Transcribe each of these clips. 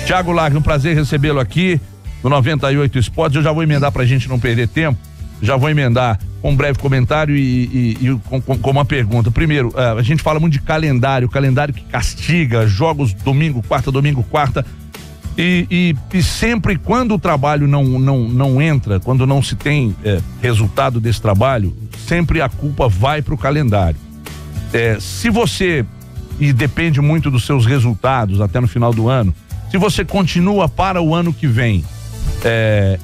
Thiago Largue, um prazer recebê-lo aqui no 98 Esportes. Eu já vou emendar pra gente não perder tempo, já vou emendar com um breve comentário e com uma pergunta. Primeiro, a gente fala muito de calendário que castiga, jogos domingo, quarta, e sempre quando o trabalho não entra, quando não se tem resultado desse trabalho, sempre a culpa vai pro calendário. Se você, e depende muito dos seus resultados até no final do ano, se você continua para o ano que vem,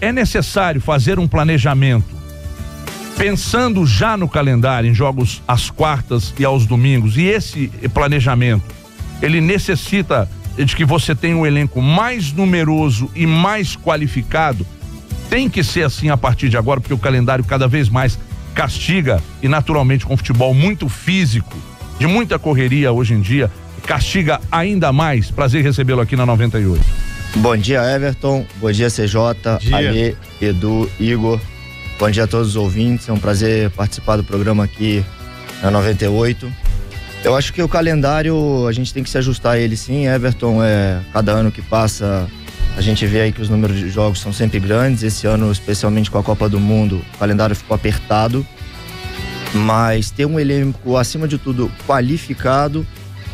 é necessário fazer um planejamento pensando já no calendário, em jogos às quartas e aos domingos, e esse planejamento, ele necessita de que você tenha um elenco mais numeroso e mais qualificado. Tem que ser assim a partir de agora, porque o calendário cada vez mais castiga, e naturalmente com futebol muito físico, de muita correria hoje em dia, castiga ainda mais. Prazer recebê-lo aqui na 98. Bom dia, Everton. Bom dia, CJ, Ale, Edu, Igor. Bom dia a todos os ouvintes. É um prazer participar do programa aqui na 98. Eu acho que o calendário, a gente tem que se ajustar a ele, sim, Everton. Cada ano que passa, a gente vê aí que os números de jogos são sempre grandes. Esse ano, especialmente com a Copa do Mundo, o calendário ficou apertado. Mas ter um elenco, acima de tudo, qualificado,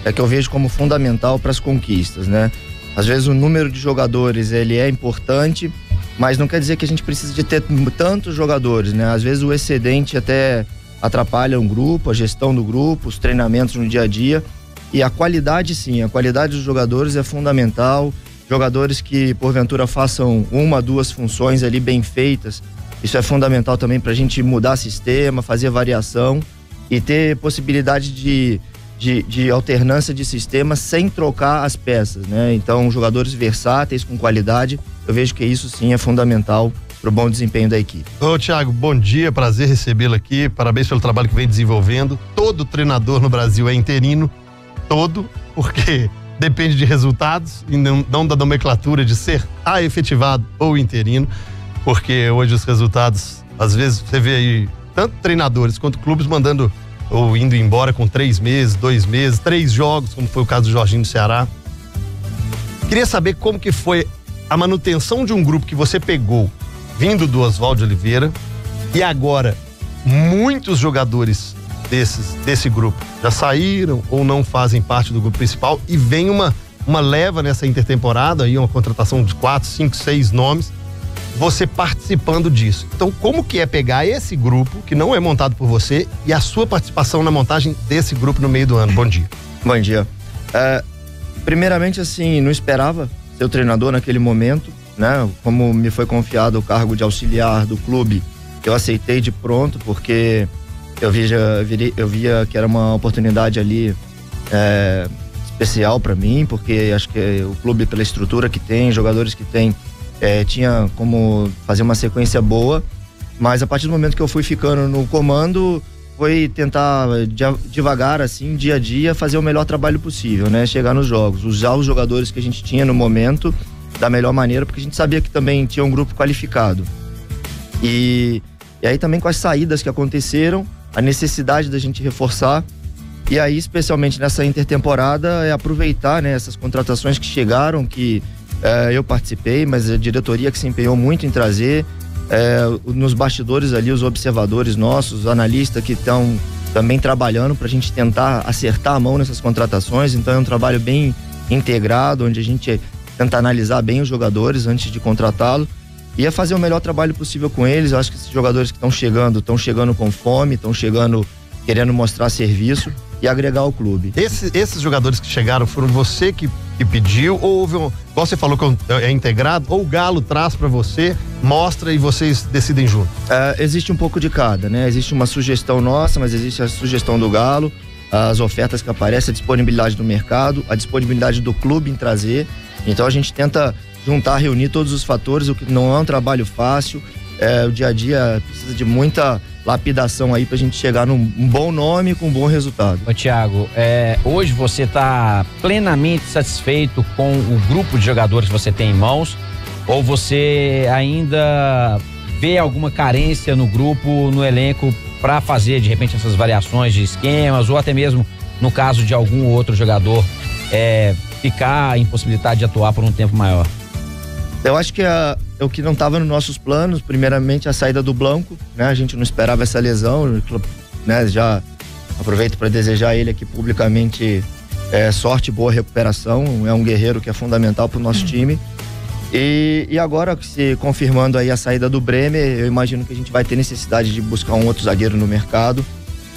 é que eu vejo como fundamental para as conquistas, né? Às vezes o número de jogadores, ele é importante, mas não quer dizer que a gente precise de ter tantos jogadores, né? Às vezes o excedente até atrapalha um grupo, a gestão do grupo, os treinamentos no dia a dia. E a qualidade, sim, a qualidade dos jogadores é fundamental. Jogadores que, porventura, façam 1, 2 funções ali bem feitas. Isso é fundamental também para a gente mudar sistema, fazer variação e ter possibilidade de alternância de sistema sem trocar as peças, né? Então, jogadores versáteis, com qualidade, eu vejo que isso sim é fundamental para o bom desempenho da equipe. Ô Thiago, bom dia, prazer recebê-lo aqui, parabéns pelo trabalho que vem desenvolvendo. Todo treinador no Brasil é interino, porque depende de resultados e não da nomenclatura de ser efetivado ou interino, porque hoje os resultados, às vezes você vê aí tanto treinadores quanto clubes mandando ou indo embora com 3 meses, 2 meses, 3 jogos, como foi o caso do Jorginho do Ceará. Queria saber como que foi a manutenção de um grupo que você pegou vindo do Oswaldo Oliveira, e agora muitos jogadores desse grupo já saíram ou não fazem parte do grupo principal, e vem uma leva nessa intertemporada, aí uma contratação de 4, 5, 6 nomes, você participando disso. Então, como que é pegar esse grupo, que não é montado por você, e a sua participação na montagem desse grupo no meio do ano? Bom dia. Bom dia. Primeiramente, assim, não esperava ser o treinador naquele momento, né? Como me foi confiado o cargo de auxiliar do clube, eu aceitei de pronto, porque eu via que era uma oportunidade ali especial para mim, porque acho que o clube, pela estrutura que tem, jogadores que tem, tinha como fazer uma sequência boa, mas a partir do momento que eu fui ficando no comando, foi tentar devagar, assim, dia a dia, fazer o melhor trabalho possível, né? Chegar nos jogos, usar os jogadores que a gente tinha no momento da melhor maneira, porque a gente sabia que também tinha um grupo qualificado. E aí também com as saídas que aconteceram, a necessidade da gente reforçar, e aí especialmente nessa intertemporada é aproveitar, né, essas contratações que chegaram, que eu participei, mas a diretoria que se empenhou muito em trazer, nos bastidores ali, os observadores nossos, os analistas que estão também trabalhando para a gente tentar acertar a mão nessas contratações. Então é um trabalho bem integrado, onde a gente tenta analisar bem os jogadores antes de contratá-lo e fazer o melhor trabalho possível com eles. Eu acho que esses jogadores que estão chegando com fome, estão chegando querendo mostrar serviço e agregar ao clube. Esses jogadores que chegaram, foram você que pediu, ou houve igual você falou que é integrado, ou o Galo traz para você, mostra e vocês decidem junto? Existe um pouco de cada, né? Existe uma sugestão nossa, mas existe a sugestão do Galo, as ofertas que aparecem, a disponibilidade do mercado, a disponibilidade do clube em trazer. Então a gente tenta juntar, reunir todos os fatores, o que não é um trabalho fácil. O dia a dia precisa de muita lapidação aí pra gente chegar num bom nome com um bom resultado. Ô Thiago, hoje você tá plenamente satisfeito com o grupo de jogadores que você tem em mãos, ou você ainda vê alguma carência no grupo, no elenco, para fazer de repente essas variações de esquemas, ou até mesmo no caso de algum outro jogador ficar impossibilitado de atuar por um tempo maior? Eu acho que o que não estava nos nossos planos, primeiramente a saída do Blanco, né? A gente não esperava essa lesão, né? Já aproveito para desejar a ele aqui publicamente sorte e boa recuperação. É um guerreiro que é fundamental para o nosso time. E agora, se confirmando aí a saída do Bremer, eu imagino que a gente vai ter necessidade de buscar um outro zagueiro no mercado,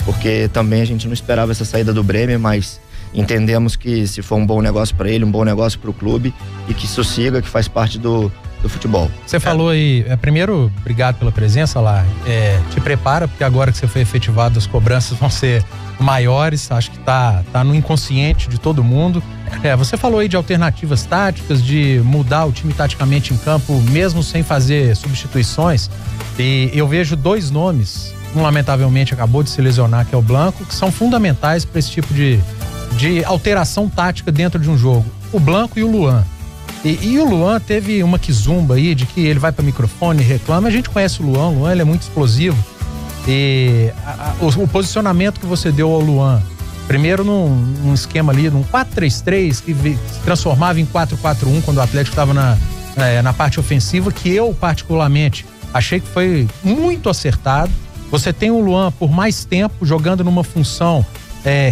porque também a gente não esperava essa saída do Bremer, mas entendemos que se for um bom negócio para ele, um bom negócio para o clube, e que isso siga, que faz parte do futebol. Você falou aí, primeiro, obrigado pela presença lá, te prepara, porque agora que você foi efetivado, as cobranças vão ser maiores, acho que tá no inconsciente de todo mundo. Você falou aí de alternativas táticas, de mudar o time taticamente em campo, mesmo sem fazer substituições, e eu vejo dois nomes, um lamentavelmente acabou de se lesionar, que é o Blanco, que são fundamentais para esse tipo de alteração tática dentro de um jogo. O Blanco e o Luan. E o Luan teve uma quizumba aí de que ele vai para microfone e reclama. A gente conhece o Luan ele é muito explosivo. E o posicionamento que você deu ao Luan, primeiro num esquema ali, num 4-3-3, que se transformava em 4-4-1 quando o Atlético estava na parte ofensiva, que eu particularmente achei que foi muito acertado. Você tem o Luan por mais tempo jogando numa função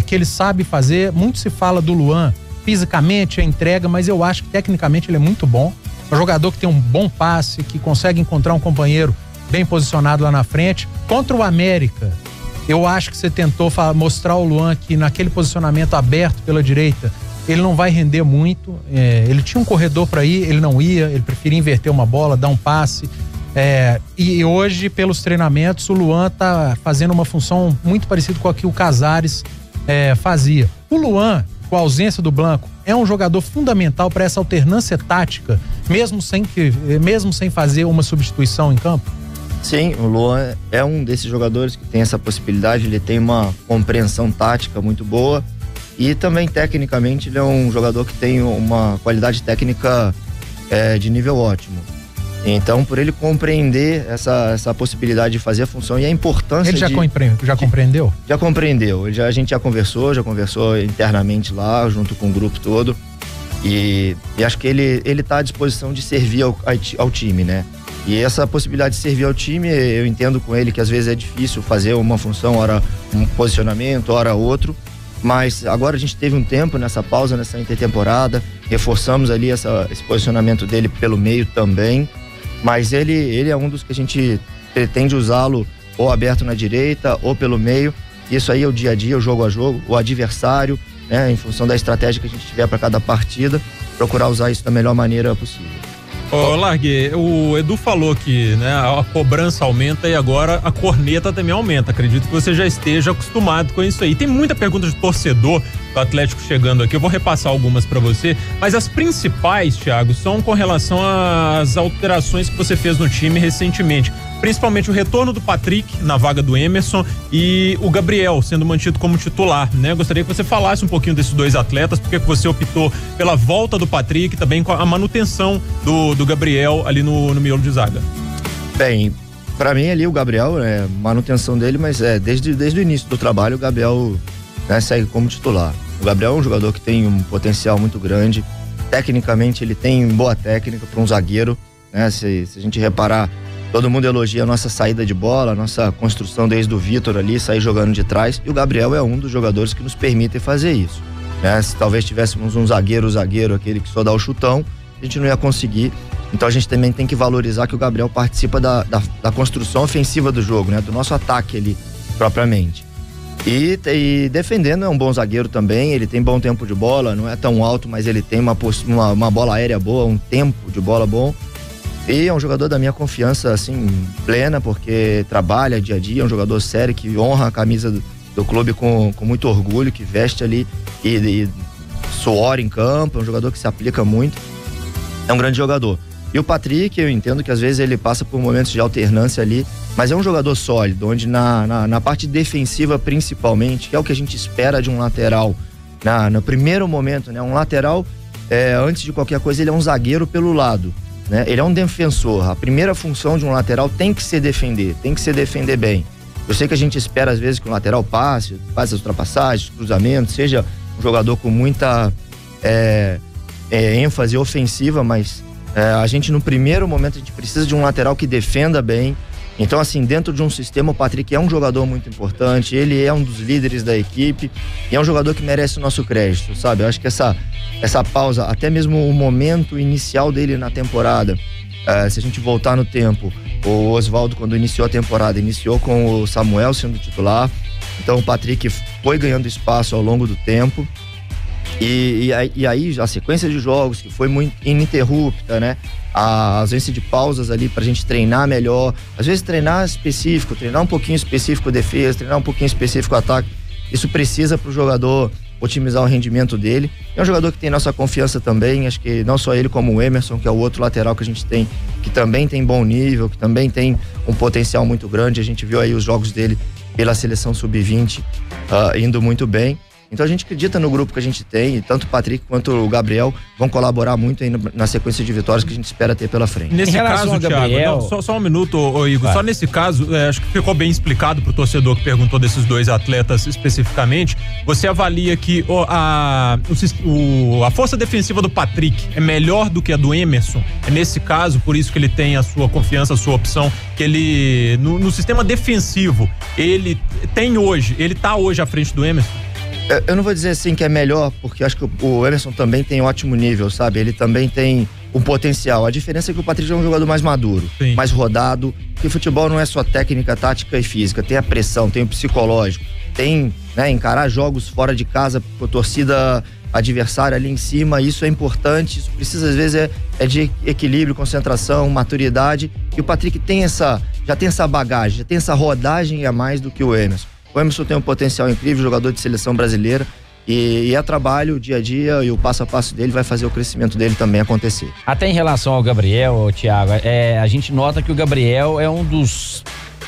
que ele sabe fazer. Muito se fala do Luan fisicamente, a entrega, mas eu acho que tecnicamente ele é muito bom. É um jogador que tem um bom passe, que consegue encontrar um companheiro bem posicionado lá na frente. Contra o América, eu acho que você tentou mostrar ao Luan que naquele posicionamento aberto pela direita, ele não vai render muito. Ele tinha um corredor para ir, ele não ia, ele preferia inverter uma bola, dar um passe. E hoje, pelos treinamentos, o Luan tá fazendo uma função muito parecida com a que o Casares fazia. O Luan, com a ausência do Blanco, é um jogador fundamental para essa alternância tática, mesmo sem fazer uma substituição em campo? Sim, o Luan é um desses jogadores que tem essa possibilidade, ele tem uma compreensão tática muito boa e também tecnicamente ele é um jogador que tem uma qualidade técnica de nível ótimo. Então, por ele compreender essa possibilidade de fazer a função e a importância ele já compreendeu? Já compreendeu. A gente já conversou internamente lá, junto com o grupo todo. E acho que ele está à disposição de servir ao time, né? E essa possibilidade de servir ao time, eu entendo com ele que às vezes é difícil fazer uma função, ora um posicionamento, ora outro. Mas agora a gente teve um tempo nessa pausa, nessa intertemporada, reforçamos ali esse posicionamento dele pelo meio também. Mas ele é um dos que a gente pretende usá-lo ou aberto na direita ou pelo meio. Isso aí é o dia a dia, o jogo a jogo, o adversário, né, em função da estratégia que a gente tiver para cada partida, procurar usar isso da melhor maneira possível. Largue, o Edu falou que, né, a cobrança aumenta e agora a corneta também aumenta. Acredito que você já esteja acostumado com isso aí. Tem muita pergunta de torcedor do Atlético chegando aqui, eu vou repassar algumas para você, mas as principais, Thiago, são com relação às alterações que você fez no time recentemente. Principalmente o retorno do Patrick na vaga do Emerson e o Gabriel sendo mantido como titular, né? Eu gostaria que você falasse um pouquinho desses dois atletas, porque você optou pela volta do Patrick, também com a manutenção do Gabriel ali no miolo de zaga. Bem, para mim ali o Gabriel, manutenção dele, mas desde o início do trabalho o Gabriel segue como titular. O Gabriel é um jogador que tem um potencial muito grande, tecnicamente ele tem boa técnica para um zagueiro, né? Se a gente reparar, todo mundo elogia a nossa saída de bola, a nossa construção desde o Vitor ali, sair jogando de trás. E o Gabriel é um dos jogadores que nos permitem fazer isso, né? Se talvez tivéssemos um zagueiro, aquele que só dá o chutão, a gente não ia conseguir. Então a gente também tem que valorizar que o Gabriel participa da construção ofensiva do jogo, né? Do nosso ataque ali, propriamente. E defendendo, é um bom zagueiro também, ele tem bom tempo de bola, não é tão alto, mas ele tem uma bola aérea boa, um tempo de bola bom. E é um jogador da minha confiança, assim, plena, porque trabalha dia a dia, é um jogador sério, que honra a camisa do clube com muito orgulho, que veste ali e suor em campo, é um jogador que se aplica muito, é um grande jogador. E o Patrick, eu entendo que às vezes ele passa por momentos de alternância ali, mas é um jogador sólido, onde na parte defensiva principalmente, que é o que a gente espera de um lateral, no primeiro momento, né? Um lateral, antes de qualquer coisa, ele é um zagueiro pelo lado, né? Ele é um defensor. A primeira função de um lateral tem que ser defender bem. Eu sei que a gente espera às vezes que um lateral faça as ultrapassagens, cruzamentos, seja um jogador com muita ênfase ofensiva, mas a gente no primeiro momento a gente precisa de um lateral que defenda bem. Então, assim, dentro de um sistema, o Patrick é um jogador muito importante, ele é um dos líderes da equipe e é um jogador que merece o nosso crédito, sabe? Eu acho que essa pausa, até mesmo o momento inicial dele na temporada, se a gente voltar no tempo, o Oswaldo, quando iniciou a temporada, iniciou com o Samuel sendo titular, então o Patrick foi ganhando espaço ao longo do tempo. E aí a sequência de jogos que foi muito ininterrupta, né? A ausência de pausas ali pra gente treinar melhor, às vezes treinar específico, treinar um pouquinho específico defesa, treinar um pouquinho específico ataque, isso precisa pro jogador otimizar o rendimento dele. É um jogador que tem nossa confiança também, acho que não só ele como o Emerson, que é o outro lateral que a gente tem, que também tem bom nível, que também tem um potencial muito grande, a gente viu aí os jogos dele pela seleção sub-20 indo muito bem. Então a gente acredita no grupo que a gente tem, e tanto o Patrick quanto o Gabriel vão colaborar muito aí na sequência de vitórias que a gente espera ter pela frente. Nesse caso, Thiago, só um minuto, Igor, só nesse caso, acho que ficou bem explicado pro torcedor que perguntou desses dois atletas especificamente. Você avalia que a força defensiva do Patrick é melhor do que a do Emerson? É nesse caso, por isso que ele tem a sua confiança, a sua opção, que ele, no sistema defensivo, ele tá hoje à frente do Emerson? Eu não vou dizer assim que é melhor, porque acho que o Emerson também tem ótimo nível, sabe? Ele também tem um potencial. A diferença é que o Patrick é um jogador mais maduro, sim, mais rodado, porque futebol não é só técnica, tática e física, tem a pressão, tem o psicológico, tem, né, encarar jogos fora de casa com a torcida adversária ali em cima, isso é importante, isso precisa às vezes é de equilíbrio, concentração, maturidade, e o Patrick já tem essa bagagem, já tem essa rodagem a mais do que o Emerson. O Emerson tem um potencial incrível, jogador de seleção brasileira, e é trabalho, o dia a dia e o passo a passo dele vai fazer o crescimento dele também acontecer. Até em relação ao Gabriel, Thiago, a gente nota que o Gabriel é um dos,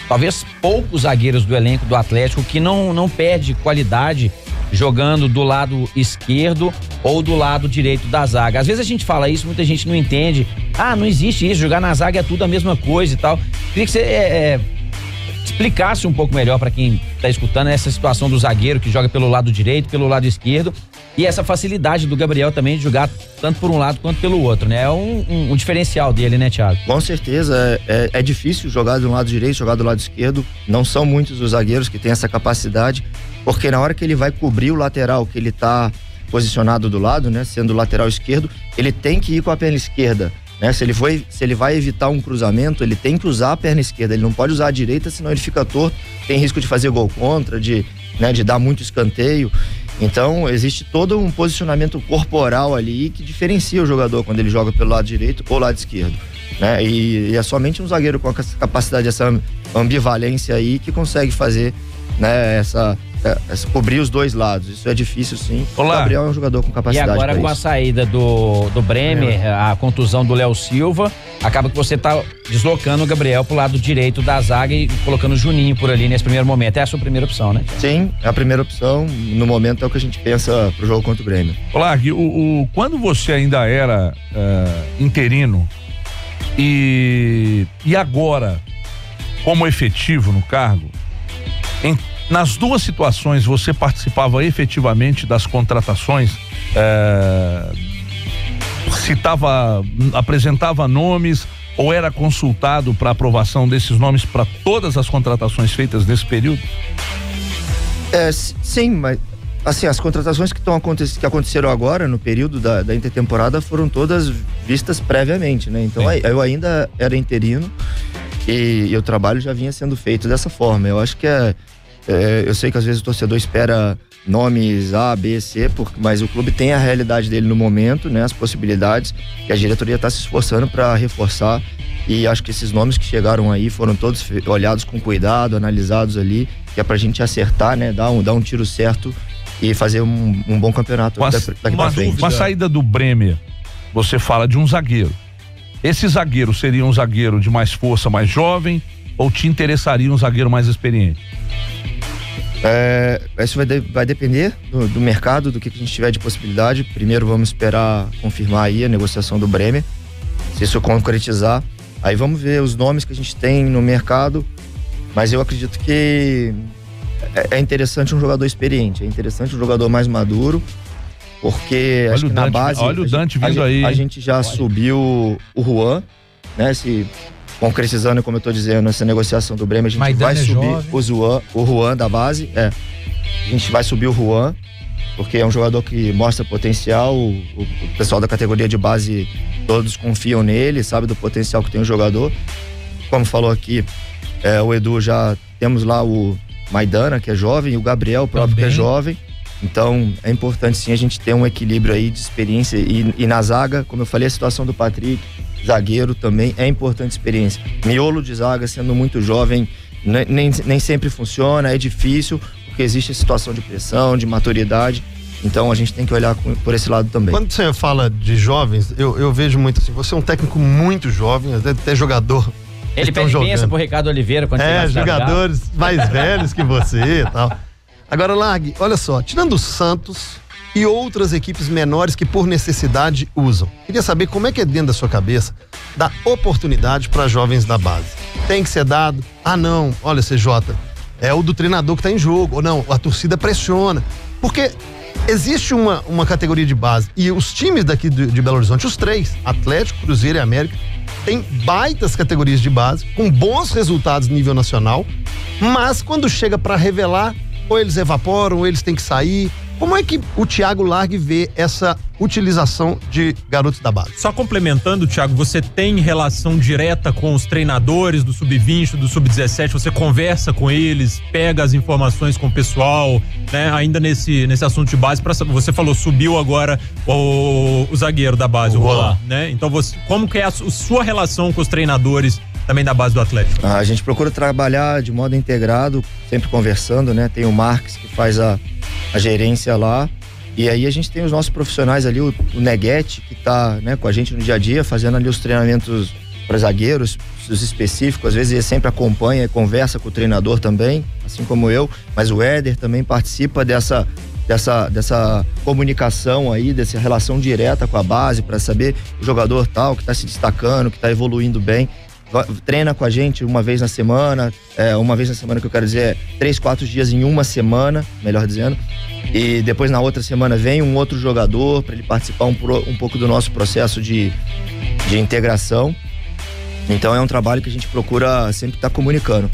talvez, poucos zagueiros do elenco do Atlético que não perde qualidade jogando do lado esquerdo ou do lado direito da zaga. Às vezes a gente fala isso, muita gente não entende. Não existe isso, jogar na zaga é tudo a mesma coisa e tal. Queria que você explicasse um pouco melhor para quem está escutando essa situação do zagueiro que joga pelo lado direito, pelo lado esquerdo, e essa facilidade do Gabriel também de jogar tanto por um lado quanto pelo outro, né? É um diferencial dele, né, Thiago? Com certeza, é difícil jogar do lado direito, jogar do lado esquerdo, não são muitos os zagueiros que têm essa capacidade, porque na hora que ele vai cobrir o lateral que ele está posicionado do lado, né, sendo o lateral esquerdo, ele tem que ir com a perna esquerda. Né? Se ele vai evitar um cruzamento, ele tem que usar a perna esquerda, ele não pode usar a direita, senão ele fica torto, tem risco de fazer gol contra, de dar muito escanteio. Então existe todo um posicionamento corporal ali que diferencia o jogador quando ele joga pelo lado direito ou lado esquerdo, né? E é somente um zagueiro com a capacidade, essa ambivalência aí, que consegue fazer, né, cobrir os dois lados. Isso é difícil, sim. Olá. O Gabriel é um jogador com capacidade. E agora com a saída do Bremer, a contusão do Léo Silva, acaba que você tá deslocando o Gabriel pro lado direito da zaga e colocando o Juninho por ali nesse primeiro momento. É a sua primeira opção, né? Sim, é a primeira opção. No momento é o que a gente pensa pro jogo contra o Grêmio. Olá, quando você ainda era interino e agora como efetivo no cargo, nas duas situações você participava efetivamente das contratações, apresentava nomes ou era consultado para aprovação desses nomes para todas as contratações feitas nesse período? Sim, mas assim, as contratações que aconteceram agora no período da intertemporada foram todas vistas previamente, né? Então eu ainda era interino e o trabalho já vinha sendo feito dessa forma. Eu acho que eu sei que às vezes o torcedor espera nomes A, B, C, mas o clube tem a realidade dele no momento, né? As possibilidades, e a diretoria está se esforçando para reforçar, e acho que esses nomes que chegaram aí foram todos olhados com cuidado, analisados ali, que é pra gente acertar, né? Dar um tiro certo e fazer um bom campeonato daqui pra frente. Com a saída do Bremer, você fala de um zagueiro. Esse zagueiro seria um zagueiro de mais força, mais jovem, ou te interessaria um zagueiro mais experiente? Isso vai depender do mercado, do que a gente tiver de possibilidade. Primeiro vamos esperar confirmar aí a negociação do Bremer, se isso concretizar. Aí vamos ver os nomes que a gente tem no mercado, mas eu acredito que é interessante um jogador experiente, é interessante um jogador mais maduro, porque Olha acho o que Dante, na base... olha o Dante vindo aí. A gente já subiu o Juan, né? Se concretizando, como eu tô dizendo, essa negociação do Bremen, a gente Maidana vai subir jovem. o Juan da base. A gente vai subir o Juan, porque é um jogador que mostra potencial. O pessoal da categoria de base, todos confiam nele, sabe do potencial que tem o jogador. Como falou aqui, o Edu, já temos lá o Maidana, que é jovem, e o Gabriel próprio, que é jovem. Então é importante sim a gente ter um equilíbrio aí de experiência, e na zaga, como eu falei, a situação do Patrick, zagueiro também, é importante experiência. Miolo de zaga, sendo muito jovem, nem sempre funciona, é difícil, porque existe a situação de pressão, de maturidade. Então a gente tem que olhar por esse lado também. Quando você fala de jovens, eu vejo muito assim, você é um técnico muito jovem, até jogador. Ele pensa pro Ricardo Oliveira quando jogadores mais velhos que você e tal. Agora, Largue, olha só, tirando o Santos e outras equipes menores que por necessidade usam, queria saber como é que é dentro da sua cabeça dar oportunidade para jovens da base. Tem que ser dado? Ah, não, olha, CJ, é o do treinador que tá em jogo, ou não, a torcida pressiona. Porque existe uma categoria de base, e os times daqui de Belo Horizonte, os três, Atlético, Cruzeiro e América, tem baitas categorias de base, com bons resultados nível nacional, mas quando chega para revelar, ou eles evaporam, ou eles têm que sair. Como é que o Thiago Largue vê essa utilização de garotos da base? Só complementando, Thiago, você tem relação direta com os treinadores do Sub-20, do Sub-17, você conversa com eles, pega as informações com o pessoal, né? Ainda nesse assunto de base, você falou, subiu agora o zagueiro da base, o Juan, né? Então, como que é a sua relação com os treinadores também da base do Atlético? A gente procura trabalhar de modo integrado, sempre conversando, né? Tem o Marques que faz a gerência lá, e aí a gente tem os nossos profissionais ali, o Neguete, que tá, né, com a gente no dia a dia, fazendo ali os treinamentos para zagueiros, os específicos. Às vezes ele sempre acompanha e conversa com o treinador também, assim como eu, mas o Éder também participa dessa comunicação aí, dessa relação direta com a base, para saber o jogador tal, que está se destacando, que está evoluindo bem. Treina com a gente uma vez na semana, que eu quero dizer 3, 4 dias em uma semana, melhor dizendo, e depois na outra semana vem um outro jogador para ele participar um pouco do nosso processo de integração. Então é um trabalho que a gente procura sempre estar comunicando.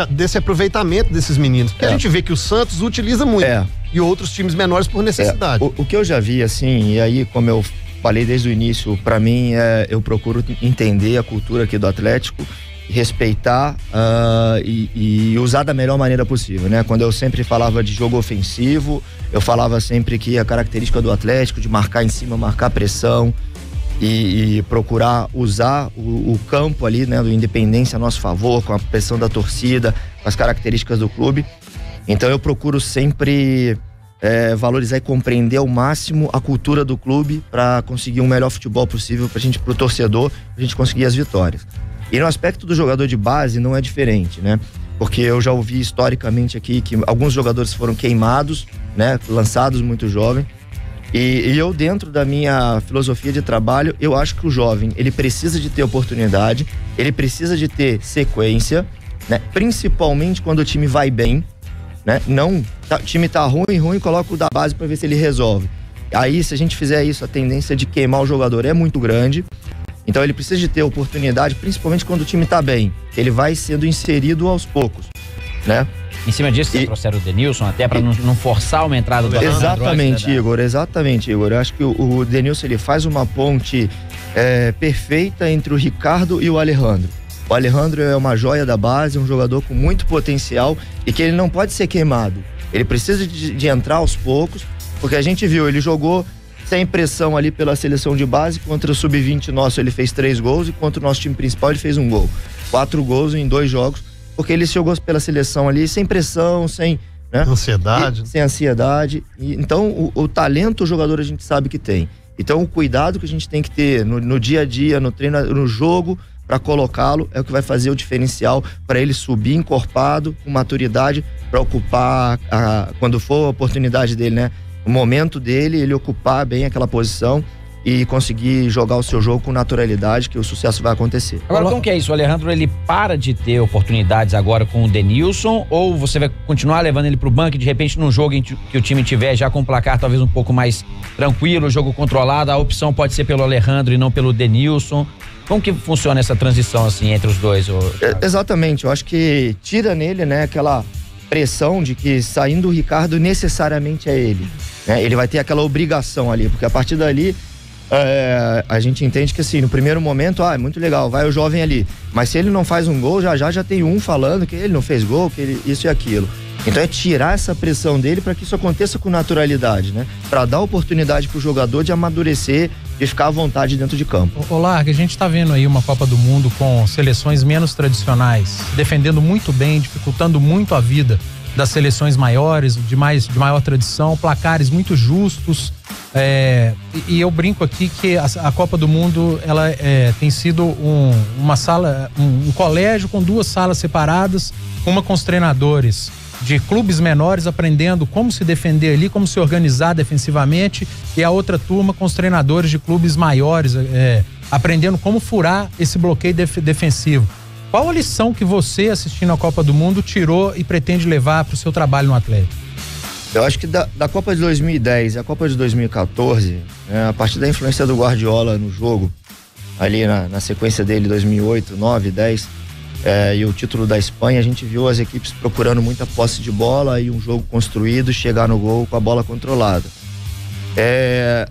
Desse aproveitamento desses meninos, porque a gente vê que o Santos utiliza muito, e outros times menores por necessidade. O que eu já vi, assim, e aí como eu falei desde o início, para mim eu procuro entender a cultura aqui do Atlético, respeitar e usar da melhor maneira possível, né? Quando eu sempre falava de jogo ofensivo, eu falava sempre que a característica do Atlético de marcar em cima, marcar pressão e procurar usar o campo ali, né, do Independência a nosso favor, com a pressão da torcida, com as características do clube. Então eu procuro sempre valorizar e compreender ao máximo a cultura do clube para conseguir um melhor futebol possível pro torcedor, pra gente conseguir as vitórias. E no aspecto do jogador de base não é diferente, né? Porque eu já ouvi historicamente aqui que alguns jogadores foram queimados, né? Lançados muito jovem. E eu, dentro da minha filosofia de trabalho, eu acho que o jovem, ele precisa de ter oportunidade, ele precisa de ter sequência, né? Principalmente quando o time vai bem, né? Não, o time tá ruim, coloca o da base para ver se ele resolve. Aí, se a gente fizer isso, a tendência de queimar o jogador é muito grande. Então ele precisa de ter oportunidade, principalmente quando o time tá bem. Ele vai sendo inserido aos poucos, né? Em cima disso, você trouxeram o Denilson até para não forçar uma entrada do Exatamente, Igor, exatamente, Igor. Eu acho que o Denilson, ele faz uma ponte perfeita entre o Ricardo e o Alejandro. O Alejandro é uma joia da base, um jogador com muito potencial e que ele não pode ser queimado. Ele precisa de entrar aos poucos, porque a gente viu, ele jogou sem pressão ali pela seleção de base, contra o Sub-20 nosso ele fez 3 gols e contra o nosso time principal ele fez 1 gol. 4 gols em 2 jogos, porque ele jogou pela seleção ali sem pressão, sem, né? Ansiedade. Sem ansiedade. E, então o talento o jogador a gente sabe que tem. Então o cuidado que a gente tem que ter no dia a dia, no treino, no jogo, para colocá-lo, é o que vai fazer o diferencial para ele subir encorpado, com maturidade, para ocupar, quando for a oportunidade dele, né? O momento dele, ele ocupar bem aquela posição e conseguir jogar o seu jogo com naturalidade, que o sucesso vai acontecer. Agora, como que é isso? O Alejandro, ele para de ter oportunidades agora com o Denilson, ou você vai continuar levando ele pro banco e de repente num jogo em que o time tiver já com o placar talvez um pouco mais tranquilo, o jogo controlado, a opção pode ser pelo Alejandro e não pelo Denilson? Como que funciona essa transição assim entre os dois? Exatamente, eu acho que tira nele, né, aquela pressão de que saindo o Ricardo necessariamente é ele, né? Ele vai ter aquela obrigação ali, porque a partir dali a gente entende que assim, no primeiro momento, é muito legal, vai o jovem ali, mas se ele não faz um gol, já tem um falando que ele não fez gol, que ele, isso e aquilo. Então é tirar essa pressão dele para que isso aconteça com naturalidade, né? Para dar oportunidade pro jogador de amadurecer e ficar à vontade dentro de campo. Ô Largue, a gente tá vendo aí uma Copa do Mundo com seleções menos tradicionais, defendendo muito bem, dificultando muito a vida das seleções maiores, de maior tradição, placares muito justos. E eu brinco aqui que a Copa do Mundo ela tem sido uma sala, um colégio com duas salas separadas, uma com os treinadores de clubes menores aprendendo como se defender ali, como se organizar defensivamente, e a outra turma com os treinadores de clubes maiores aprendendo como furar esse bloqueio defensivo. Qual a lição que você, assistindo a Copa do Mundo, tirou e pretende levar para o seu trabalho no Atlético? Eu acho que da Copa de 2010 e a Copa de 2014, a partir da influência do Guardiola no jogo, ali na sequência dele 2008, 9, 10, e o título da Espanha, a gente viu as equipes procurando muita posse de bola e um jogo construído, chegar no gol com a bola controlada.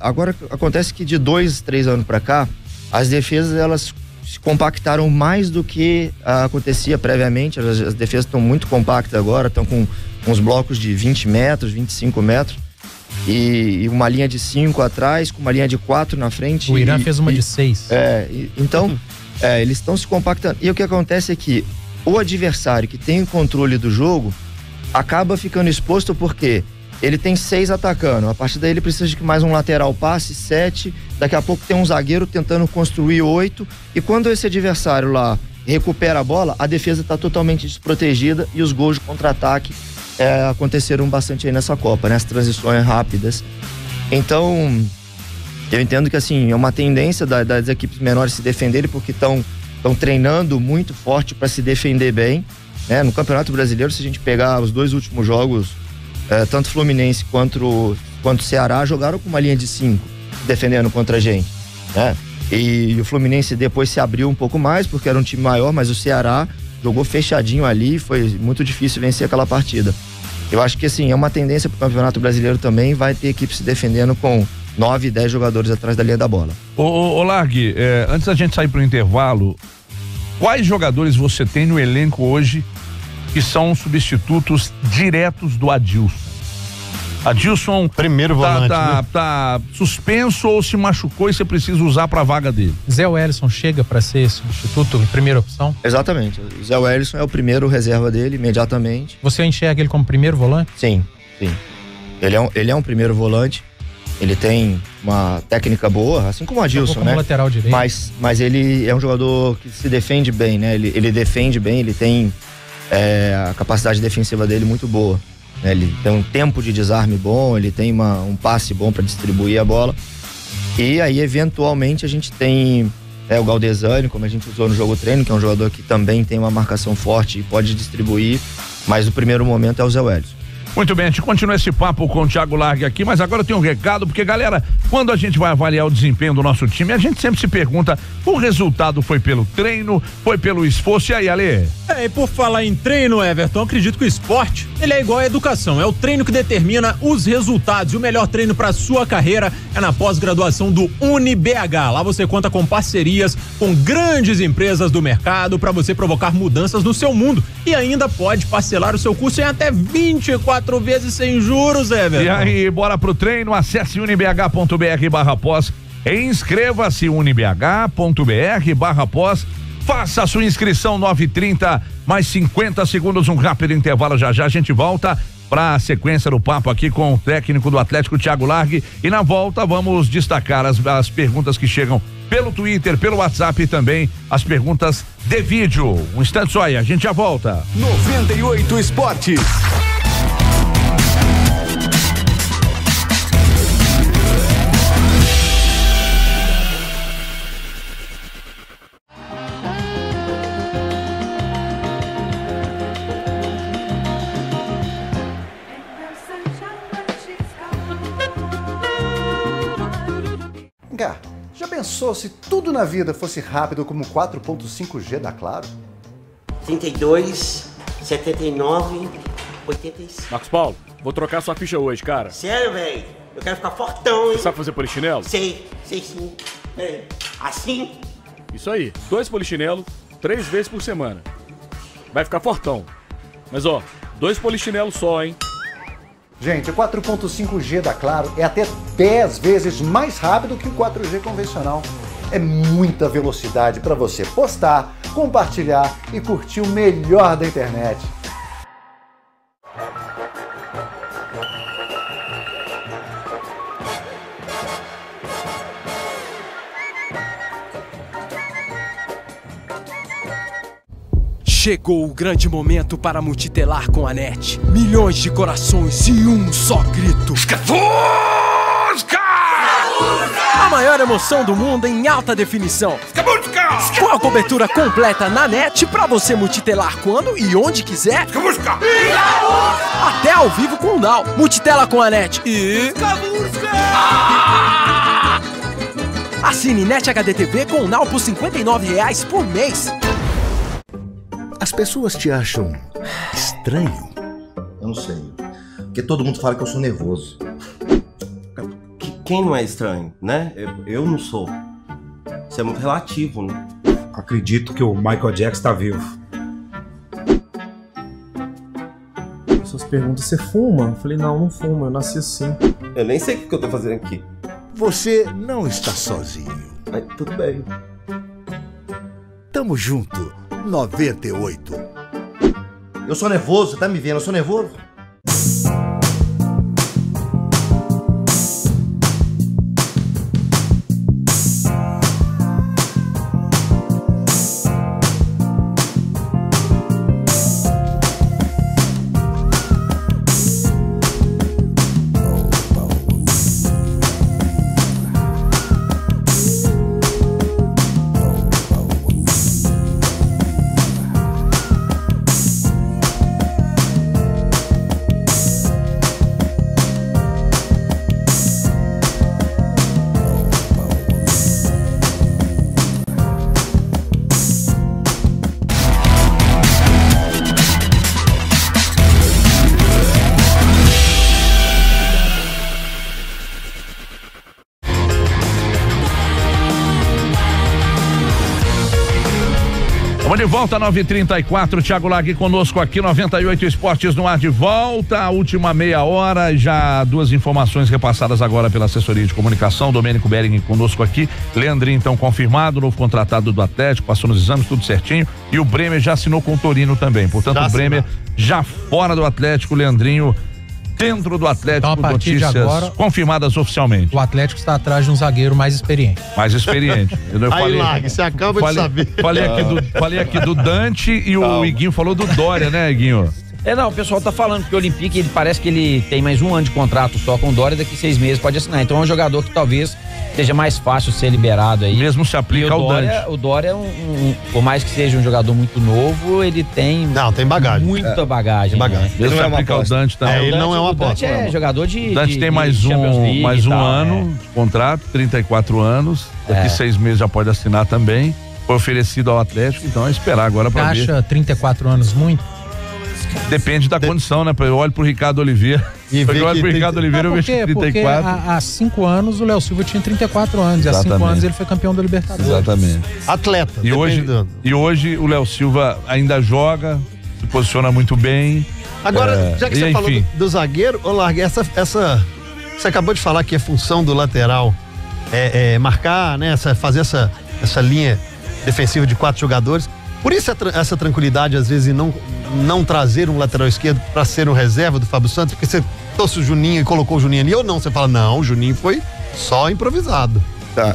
Agora acontece que de 2, 3 anos para cá, as defesas elas se compactaram mais do que acontecia previamente. As defesas estão muito compactas agora, estão com uns blocos de 20 metros, 25 metros e uma linha de 5 atrás, com uma linha de 4 na frente. O Irã fez uma de 6. Então, eles estão se compactando. E o que acontece é que o adversário que tem o controle do jogo acaba ficando exposto porque ele tem 6 atacando. A partir daí ele precisa de mais um lateral passe, 7. Daqui a pouco tem um zagueiro tentando construir 8. E quando esse adversário lá recupera a bola, a defesa está totalmente desprotegida e os gols de contra-ataque aconteceram bastante aí nessa Copa, né? As transições rápidas. Então, eu entendo que assim, é uma tendência das equipes menores se defenderem porque estão treinando muito forte para se defender bem, né? No Campeonato Brasileiro, se a gente pegar os 2 últimos jogos, tanto Fluminense quanto Ceará jogaram com uma linha de 5 defendendo contra a gente, né? E o Fluminense depois se abriu um pouco mais porque era um time maior, mas o Ceará jogou fechadinho ali, foi muito difícil vencer aquela partida. Eu acho que assim, é uma tendência pro Campeonato Brasileiro também, vai ter equipe se defendendo com 9, 10 jogadores atrás da linha da bola. Ô Largue, antes da gente sair pro intervalo, quais jogadores você tem no elenco hoje que são substitutos diretos do Adilson? Adilson primeiro volante, tá suspenso ou se machucou e você precisa usar pra vaga dele? Zé Wellison chega para ser substituto, primeira opção? Exatamente, o Zé Wellison é o primeiro reserva dele imediatamente. Você enxerga ele como primeiro volante? Sim. Ele é um primeiro volante, ele tem uma técnica boa, assim como o Adilson, né? Lateral direito. Mas ele é um jogador que se defende bem, né? Ele defende bem, ele tem a capacidade defensiva dele muito boa. Ele tem um tempo de desarme bom, ele tem um passe bom para distribuir a bola. E aí, eventualmente, a gente tem o Galdesani, como a gente usou no jogo treino, que é um jogador que também tem uma marcação forte e pode distribuir, mas o primeiro momento é o Zé Wellison. Muito bem, a gente continua esse papo com o Thiago Largue aqui, mas agora eu tenho um recado, porque galera, quando a gente vai avaliar o desempenho do nosso time, a gente sempre se pergunta, o resultado foi pelo treino, foi pelo esforço, e aí, Ale? E por falar em treino, Everton, acredito que o esporte, ele é igual à educação, é o treino que determina os resultados, e o melhor treino para sua carreira é na pós-graduação do UniBH. Lá você conta com parcerias com grandes empresas do mercado para você provocar mudanças no seu mundo, e ainda pode parcelar o seu curso em até 24 vezes sem juros, Everton. E aí, bora pro treino, acesse unibh.br/pós, inscreva-se unibh.br/pós, faça a sua inscrição 9h30, mais 50 segundos, um rápido intervalo, já a gente volta para a sequência do papo aqui com o técnico do Atlético, Thiago Largue, e na volta vamos destacar as perguntas que chegam pelo Twitter, pelo WhatsApp e também as perguntas de vídeo. Um instante só aí, a gente já volta. 98 Esportes. pensou se tudo na vida fosse rápido como o 4.5G da Claro? 32, 79, 85. Marcos Paulo, vou trocar sua ficha hoje, cara. Sério, velho? Eu quero ficar fortão, hein? Você sabe fazer polichinelo? Sei sim. Peraí. Assim? Isso aí. 2 polichinelos, 3 vezes por semana. Vai ficar fortão. Mas ó, 2 polichinelos só, hein? Gente, o 4.5G da Claro é até 10 vezes mais rápido que o 4G convencional. É muita velocidade para você postar, compartilhar e curtir o melhor da internet. Chegou o grande momento para multitelar com a NET. Milhões de corações e um só grito. Fusca! A maior emoção do mundo em alta definição. Com a cobertura completa na NET para você multitelar quando e onde quiser. Até ao vivo com o Now. Multitela com a NET e... Assine NET HD TV com o Now por R$ 59,00 por mês. As pessoas te acham estranho? Eu não sei. Porque todo mundo fala que eu sou nervoso. Quem não é estranho, né? Eu não sou. Isso é muito relativo, né? Acredito que o Michael Jackson tá vivo. Essas perguntas, você fuma? Eu falei, não fumo, eu nasci assim. Eu nem sei o que eu tô fazendo aqui. Você não está sozinho. Mas tudo bem. Tamo junto. 98. Eu sou nervoso, tá me vendo? Eu sou nervoso? Vamos de volta, 9h34, Thiago Lagui conosco aqui, 98 Esportes no ar de volta, a última meia hora, já 2 informações repassadas agora pela assessoria de comunicação, Domênico Bering conosco aqui, Leandrinho então confirmado, novo contratado do Atlético, passou nos exames, tudo certinho, e o Bremer já assinou com o Torino também, portanto o Bremer já fora do Atlético, Leandrinho dentro do Atlético, então, a partir notícias de agora, confirmadas oficialmente. O Atlético está atrás de um zagueiro mais experiente. Mais experiente. Eu falei, Largue, você acaba de saber. Falei aqui do Dante e o Iguinho falou do Dória, né, Iguinho? Não, o pessoal tá falando que o Olympique, ele parece que ele tem mais 1 ano de contrato só com o Dória, daqui 6 meses pode assinar. Então é um jogador que talvez seja mais fácil ser liberado aí. Mesmo se aplica ao Dante. O Dória, por mais que seja um jogador muito novo, ele tem... Não, tem bagagem. Muita bagagem. Né? Mesmo se aplica ao Dante também. Ele não é uma aposta. O Dante é jogador de... O Dante tem mais um ano de contrato, 34 anos. Daqui 6 meses já pode assinar também. Foi oferecido ao Atlético, então é esperar agora pra ver. Você acha 34 anos muito? Depende da condição, né? Eu olho pro Ricardo Oliveira. Eu olho pro Ricardo Oliveira, eu vejo 34. Porque há 5 anos o Léo Silva tinha 34 anos. E há 5 anos ele foi campeão da Libertadores. Exatamente. Atleta. E hoje o Léo Silva ainda joga, se posiciona muito bem. Agora, já que você falou do zagueiro, ô Largue, você acabou de falar que a função do lateral é marcar, né? Fazer essa linha defensiva de 4 jogadores. Por isso essa tranquilidade, às vezes, em não trazer um lateral esquerdo para ser um reserva do Fábio Santos, porque você trouxe o Juninho e colocou o Juninho ali, ou não, você fala, não, o Juninho foi só improvisado. Tá,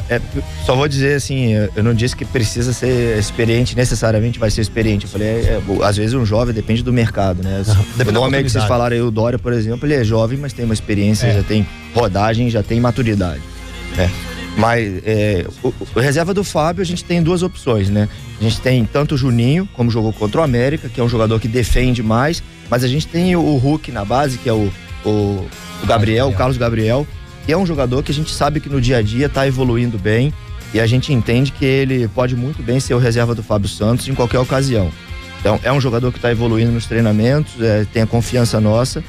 só vou dizer assim, eu não disse que precisa ser experiente, necessariamente vai ser experiente. Eu falei, às vezes um jovem depende do mercado, né? Normalmente vocês falaram aí, o Dória, por exemplo, ele é jovem, mas tem uma experiência, já tem rodagem, já tem maturidade, né? Mas o reserva do Fábio, a gente tem 2 opções, né? A gente tem tanto o Juninho, como jogou contra o América, que é um jogador que defende mais, mas a gente tem o Hulk na base, que é o Gabriel, o Carlos Gabriel, que é um jogador que a gente sabe que no dia a dia tá evoluindo bem e a gente entende que ele pode muito bem ser o reserva do Fábio Santos em qualquer ocasião. Então, é um jogador que está evoluindo nos treinamentos, tem a confiança nossa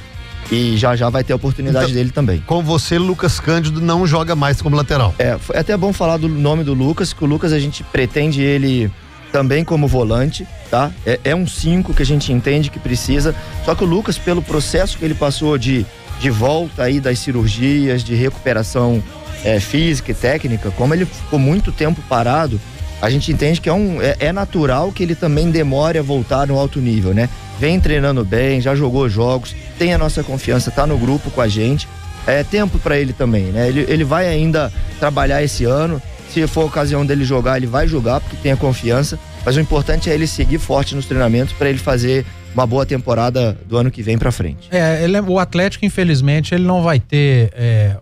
e já vai ter a oportunidade dele também. Com você, Lucas Cândido não joga mais como lateral. É até bom falar do nome do Lucas, que o Lucas a gente pretende ele também como volante, tá? É um 5 que a gente entende que precisa, só que o Lucas, pelo processo que ele passou de volta aí das cirurgias, de recuperação física e técnica, como ele ficou muito tempo parado, a gente entende que é natural que ele também demore a voltar no alto nível, né? Vem treinando bem, já jogou jogos, tem a nossa confiança, tá no grupo com a gente. É tempo para ele também, né? Ele vai ainda trabalhar esse ano. Se for a ocasião dele jogar, ele vai jogar porque tem a confiança. Mas o importante é ele seguir forte nos treinamentos para ele fazer uma boa temporada do ano que vem para frente. O Atlético, infelizmente, ele não vai ter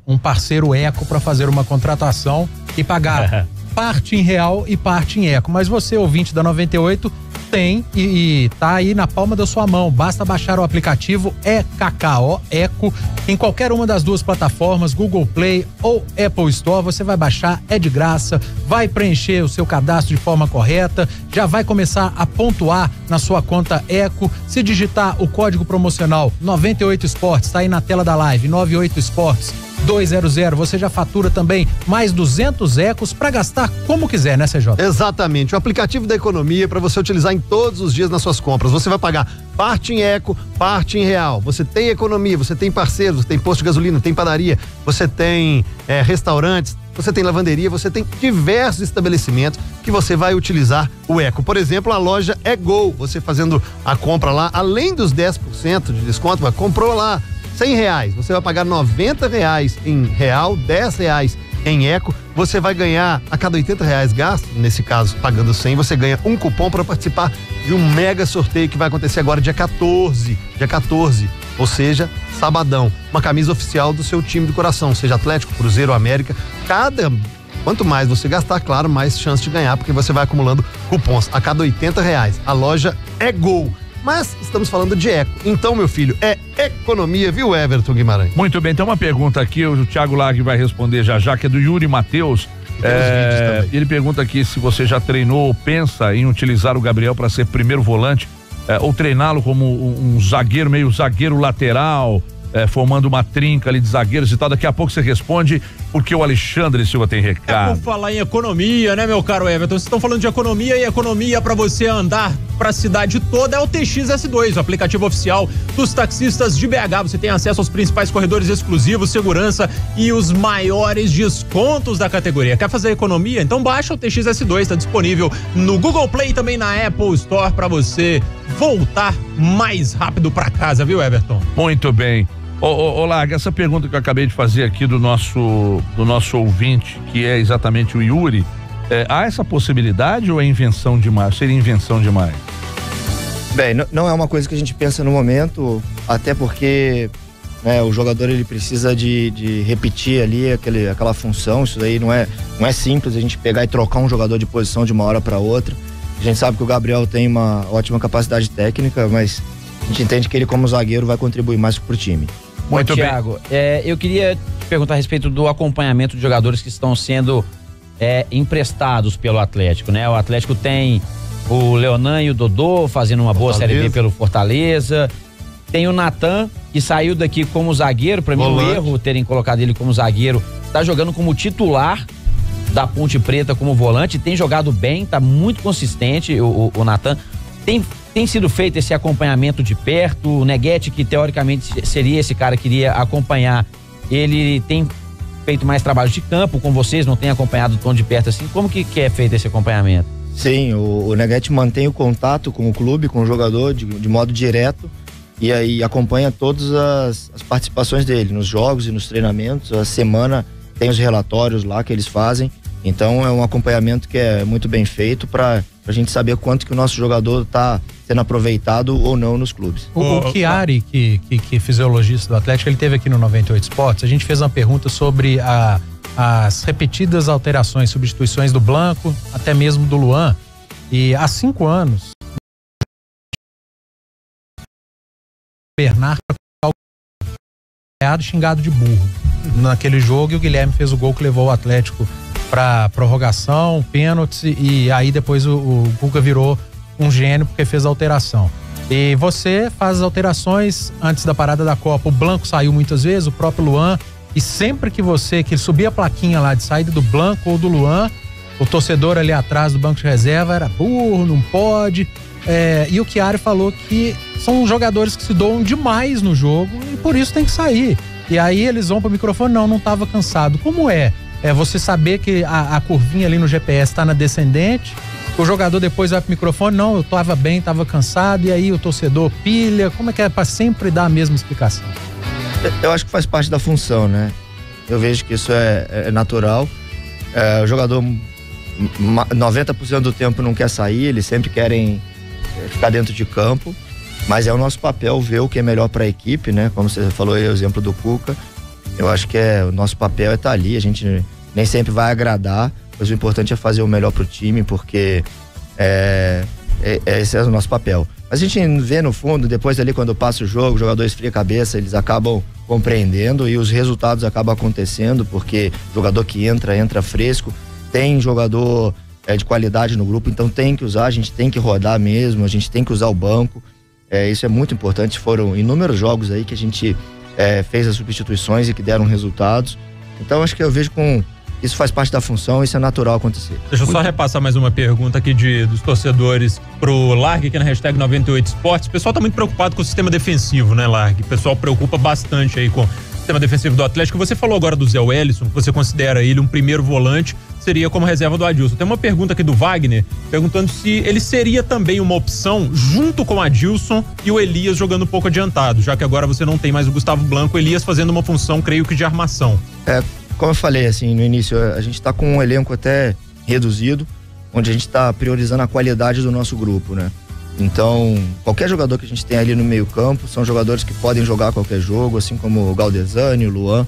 um parceiro eco para fazer uma contratação e pagar parte em real e parte em eco. Mas você, ouvinte da 98, tem e tá aí na palma da sua mão. Basta baixar o aplicativo EKKO Eco em qualquer uma das duas plataformas, Google Play ou Apple Store. Você vai baixar, é de graça, vai preencher o seu cadastro de forma correta, já vai começar a pontuar na sua conta Eco. Se digitar o código promocional 98 Esportes, tá aí na tela da live, 98 Esportes 200, você já fatura também mais 200 ecos para gastar como quiser, né, CJ? Exatamente, o aplicativo da economia para você utilizar em todos os dias nas suas compras. Você vai pagar parte em eco, parte em real. Você tem economia, você tem parceiros, você tem posto de gasolina, tem padaria, você tem restaurantes, você tem lavanderia, você tem diversos estabelecimentos que você vai utilizar o eco. Por exemplo, a loja Gol, você fazendo a compra lá, além dos 10% de desconto, comprou lá R$100, você vai pagar R$90 em real, R$10 em eco, você vai ganhar a cada R$80 gasto, nesse caso pagando 100, você ganha um cupom para participar de um mega sorteio que vai acontecer agora dia 14, ou seja, sabadão, uma camisa oficial do seu time do coração, seja Atlético, Cruzeiro, América, quanto mais você gastar, claro, mais chance de ganhar, porque você vai acumulando cupons a cada R$80. A loja Gol. Mas estamos falando de eco. Então, meu filho, é economia, viu, Everton Guimarães? Muito bem, tem uma pergunta aqui, o Thiago Lag vai responder já, que é do Yuri Matheus. Ele pergunta aqui se você já treinou ou pensa em utilizar o Gabriel para ser primeiro volante, ou treiná-lo como um zagueiro, meio zagueiro lateral, formando uma trinca ali de zagueiros e tal. Daqui a pouco você responde, porque o Alexandre Silva tem recado. Vou falar em economia, né, meu caro Everton? Vocês estão falando de economia, e economia para você andar para a cidade toda é o TXS2, o aplicativo oficial dos taxistas de BH. Você tem acesso aos principais corredores exclusivos, segurança e os maiores descontos da categoria. Quer fazer economia? Então baixa o TXS2, está disponível no Google Play e também na Apple Store para você voltar mais rápido para casa, viu, Everton? Muito bem. Ô Larga, essa pergunta que eu acabei de fazer aqui do nosso ouvinte, que é exatamente o Yuri, há essa possibilidade ou é invenção demais? Seria invenção demais? Bem, não é uma coisa que a gente pensa no momento, até porque o jogador ele precisa de repetir ali aquela função. Isso daí não é simples a gente pegar e trocar um jogador de posição de uma hora para outra. A gente sabe que o Gabriel tem uma ótima capacidade técnica, mas a gente entende que ele como zagueiro vai contribuir mais pro time. Muito bem. Thiago, eu queria te perguntar a respeito do acompanhamento de jogadores que estão sendo emprestados pelo Atlético, né? O Atlético tem o Leonan e o Dodô fazendo uma boa Série B pelo Fortaleza. Tem o Natan, que saiu daqui como zagueiro, pra mim um erro terem colocado ele como zagueiro, tá jogando como titular da Ponte Preta como volante, tem jogado bem, tá muito consistente o Natan. Tem sido feito esse acompanhamento de perto, o Neguete, que teoricamente seria esse cara que iria acompanhar, ele tem feito mais trabalho de campo com vocês, não tem acompanhado tão de perto assim, como que é feito esse acompanhamento? Sim, o Neguete mantém o contato com o clube, com o jogador de modo direto, e aí acompanha todas as participações dele nos jogos e nos treinamentos. A semana tem os relatórios lá que eles fazem, então é um acompanhamento que é muito bem feito para a gente saber quanto que o nosso jogador está sendo aproveitado ou não nos clubes. O Chiari, que é fisiologista do Atlético, ele teve aqui no 98 Esportes. A gente fez uma pergunta sobre as repetidas alterações, substituições do Blanco, até mesmo do Luan. E há 5 anos, Bernardo xingado de burro naquele jogo, e o Guilherme fez o gol que levou o Atlético para prorrogação, pênaltis, e aí depois o Cuca virou um gênio porque fez a alteração. E você faz as alterações antes da parada da Copa. O Blanco saiu muitas vezes, o próprio Luan, e sempre que subia a plaquinha lá de saída do Blanco ou do Luan, o torcedor ali atrás do banco de reserva era burro, não pode. E o Chiari falou que são jogadores que se doam demais no jogo e por isso tem que sair. E aí eles vão pro microfone, não tava cansado. Como é você saber que a curvinha ali no GPS tá na descendente, o jogador depois vai pro microfone, não, eu tava bem, tava cansado, e aí o torcedor pilha, como é que é pra sempre dar a mesma explicação? Eu acho que faz parte da função, né? Eu vejo que isso é natural. O jogador 90% do tempo não quer sair, eles sempre querem ficar dentro de campo, mas é o nosso papel ver o que é melhor para a equipe, né? Como você falou aí, o exemplo do Cuca, eu acho que o nosso papel é estar ali, a gente nem sempre vai agradar, mas o importante é fazer o melhor pro time, porque esse é o nosso papel. Mas a gente vê no fundo, depois ali quando passa o jogo, o jogador esfria a cabeça, eles acabam compreendendo e os resultados acabam acontecendo, porque o jogador que entra fresco, tem jogador de qualidade no grupo, então tem que usar, a gente tem que rodar mesmo, a gente tem que usar o banco, isso é muito importante. Foram inúmeros jogos aí que a gente fez as substituições e que deram resultados, então acho que eu vejo isso faz parte da função, isso é natural acontecer. Deixa eu só repassar mais uma pergunta aqui dos torcedores pro Largue aqui na hashtag 98 Esportes. O pessoal tá muito preocupado com o sistema defensivo, né, Largue? O pessoal preocupa bastante aí com o sistema defensivo do Atlético. Você falou agora do Zé Wellison, que você considera ele um primeiro volante, seria como reserva do Adilson. Tem uma pergunta aqui do Wagner, perguntando se ele seria também uma opção junto com o Adilson e o Elias jogando um pouco adiantado, já que agora você não tem mais o Gustavo Blanco, o Elias fazendo uma função, creio que de armação. Como eu falei assim no início, a gente está com um elenco até reduzido, onde a gente está priorizando a qualidade do nosso grupo, né? Então, qualquer jogador que a gente tem ali no meio campo, são jogadores que podem jogar qualquer jogo, assim como o Galdesani, o Luan,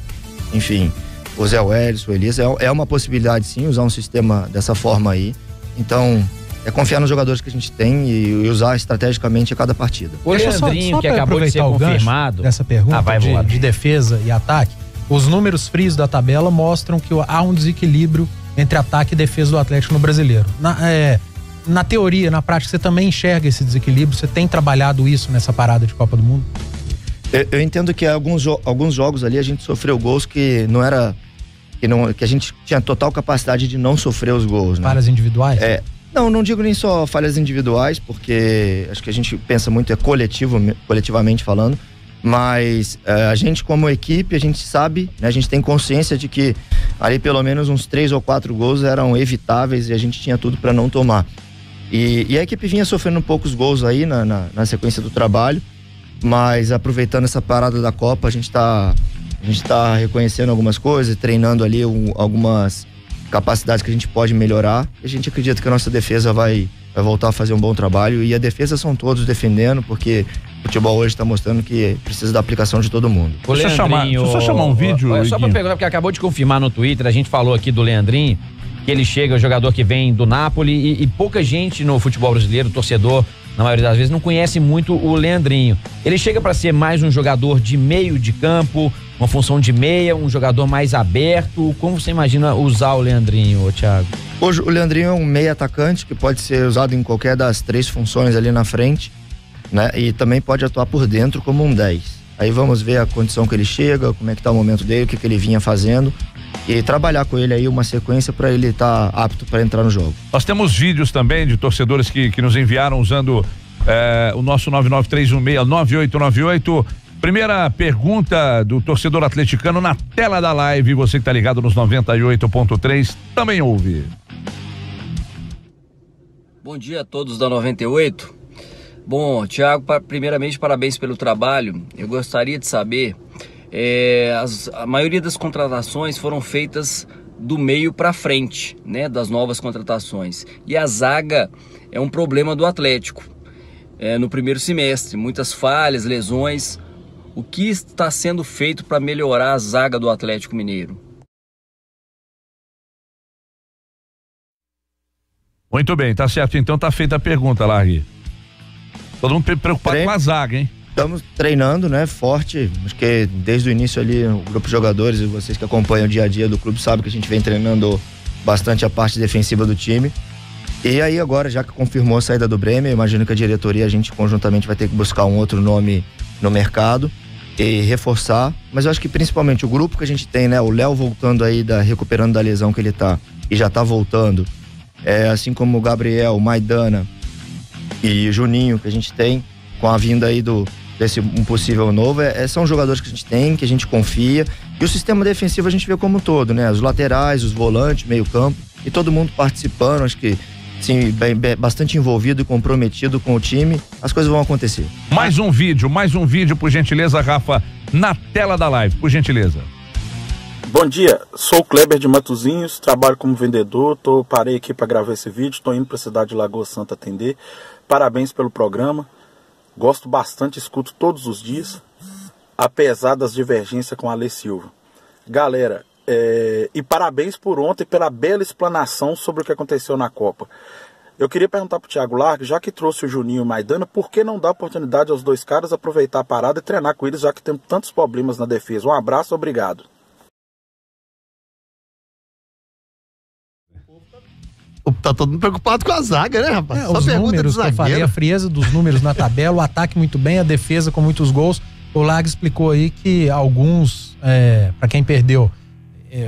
enfim, o Zé Wellison, o Elias, é uma possibilidade sim, usar um sistema dessa forma aí. Então, confiar nos jogadores que a gente tem e usar estrategicamente a cada partida. O Leandrinho, que acabou de ser confirmado. Dessa pergunta de defesa e ataque, os números frios da tabela mostram que há um desequilíbrio entre ataque e defesa do Atlético no Brasileiro. Na teoria, na prática, você também enxerga esse desequilíbrio? Você tem trabalhado isso nessa parada de Copa do Mundo? Eu entendo que alguns jogos ali a gente sofreu gols que não era... que a gente tinha total capacidade de não sofrer os gols, né? Falhas individuais? Não digo nem só falhas individuais, porque acho que a gente pensa muito coletivamente falando, mas a gente como equipe, a gente sabe, né, a gente tem consciência de que ali pelo menos uns 3 ou 4 gols eram evitáveis e a gente tinha tudo para não tomar. E a equipe vinha sofrendo poucos gols aí na sequência do trabalho, mas aproveitando essa parada da Copa, a gente tá reconhecendo algumas coisas, treinando ali algumas capacidades que a gente pode melhorar, e a gente acredita que a nossa defesa vai voltar a fazer um bom trabalho, e a defesa são todos defendendo, porque o futebol hoje está mostrando que precisa da aplicação de todo mundo. Deixa eu só chamar um vídeo. Só para perguntar, porque acabou de confirmar no Twitter, a gente falou aqui do Leandrinho, que ele chega, o jogador que vem do Napoli, e pouca gente no futebol brasileiro, torcedor, na maioria das vezes, não conhece muito o Leandrinho. Ele chega para ser mais um jogador de meio de campo, uma função de meia, um jogador mais aberto. Como você imagina usar o Leandrinho, Thiago? Hoje o Leandrinho é um meia atacante que pode ser usado em qualquer das 3 funções ali na frente, né? E também pode atuar por dentro como um 10. Aí vamos ver a condição que ele chega, como é que tá o momento dele, o que ele vinha fazendo, e trabalhar com ele aí uma sequência para ele estar apto para entrar no jogo. Nós temos vídeos também de torcedores que nos enviaram usando o nosso 993169898. Primeira pergunta do torcedor atleticano na tela da live. Você que tá ligado nos 98.3 também ouve. Bom dia a todos da 98. Bom, Thiago, primeiramente parabéns pelo trabalho. Eu gostaria de saber, a maioria das contratações foram feitas do meio para frente, né, das novas contratações. E a zaga é um problema do Atlético. No primeiro semestre, muitas falhas, lesões. O que está sendo feito para melhorar a zaga do Atlético Mineiro? Muito bem, tá certo. Então tá feita a pergunta, Largui. Todo mundo preocupado com a zaga, hein? Estamos treinando, né? Forte. Acho que desde o início ali, o grupo de jogadores e vocês que acompanham o dia a dia do clube sabem que a gente vem treinando bastante a parte defensiva do time. E aí agora, já que confirmou a saída do Bremer, eu imagino que a diretoria, a gente conjuntamente vai ter que buscar um outro nome no mercado e reforçar. Mas eu acho que principalmente o grupo que a gente tem, né? O Léo voltando aí, recuperando da lesão que ele tá e já tá voltando. Assim como o Gabriel, o Maidana e o Juninho que a gente tem, com a vinda aí desse um possível novo, são jogadores que a gente tem, que a gente confia. E o sistema defensivo a gente vê como um todo, né? Os laterais, os volantes, meio campo, e todo mundo participando, acho que sim, bastante envolvido e comprometido com o time, as coisas vão acontecer. Mais um vídeo, por gentileza, Rafa, na tela da live, por gentileza. Bom dia, sou o Kleber de Matozinhos, trabalho como vendedor, parei aqui para gravar esse vídeo, estou indo para a cidade de Lagoa Santa atender. Parabéns pelo programa, gosto bastante, escuto todos os dias, apesar das divergências com a Alê Silva. Galera, e parabéns por ontem pela bela explanação sobre o que aconteceu na Copa. Eu queria perguntar pro Thiago Largue, já que trouxe o Juninho e o Maidana, por que não dar oportunidade aos dois caras aproveitar a parada e treinar com eles, já que tem tantos problemas na defesa? Um abraço, obrigado. Tá todo mundo preocupado com a zaga, né, rapaz? Só os números que eu falei, a frieza dos números na tabela, o ataque muito bem, a defesa com muitos gols. O Largue explicou aí que alguns, para quem perdeu,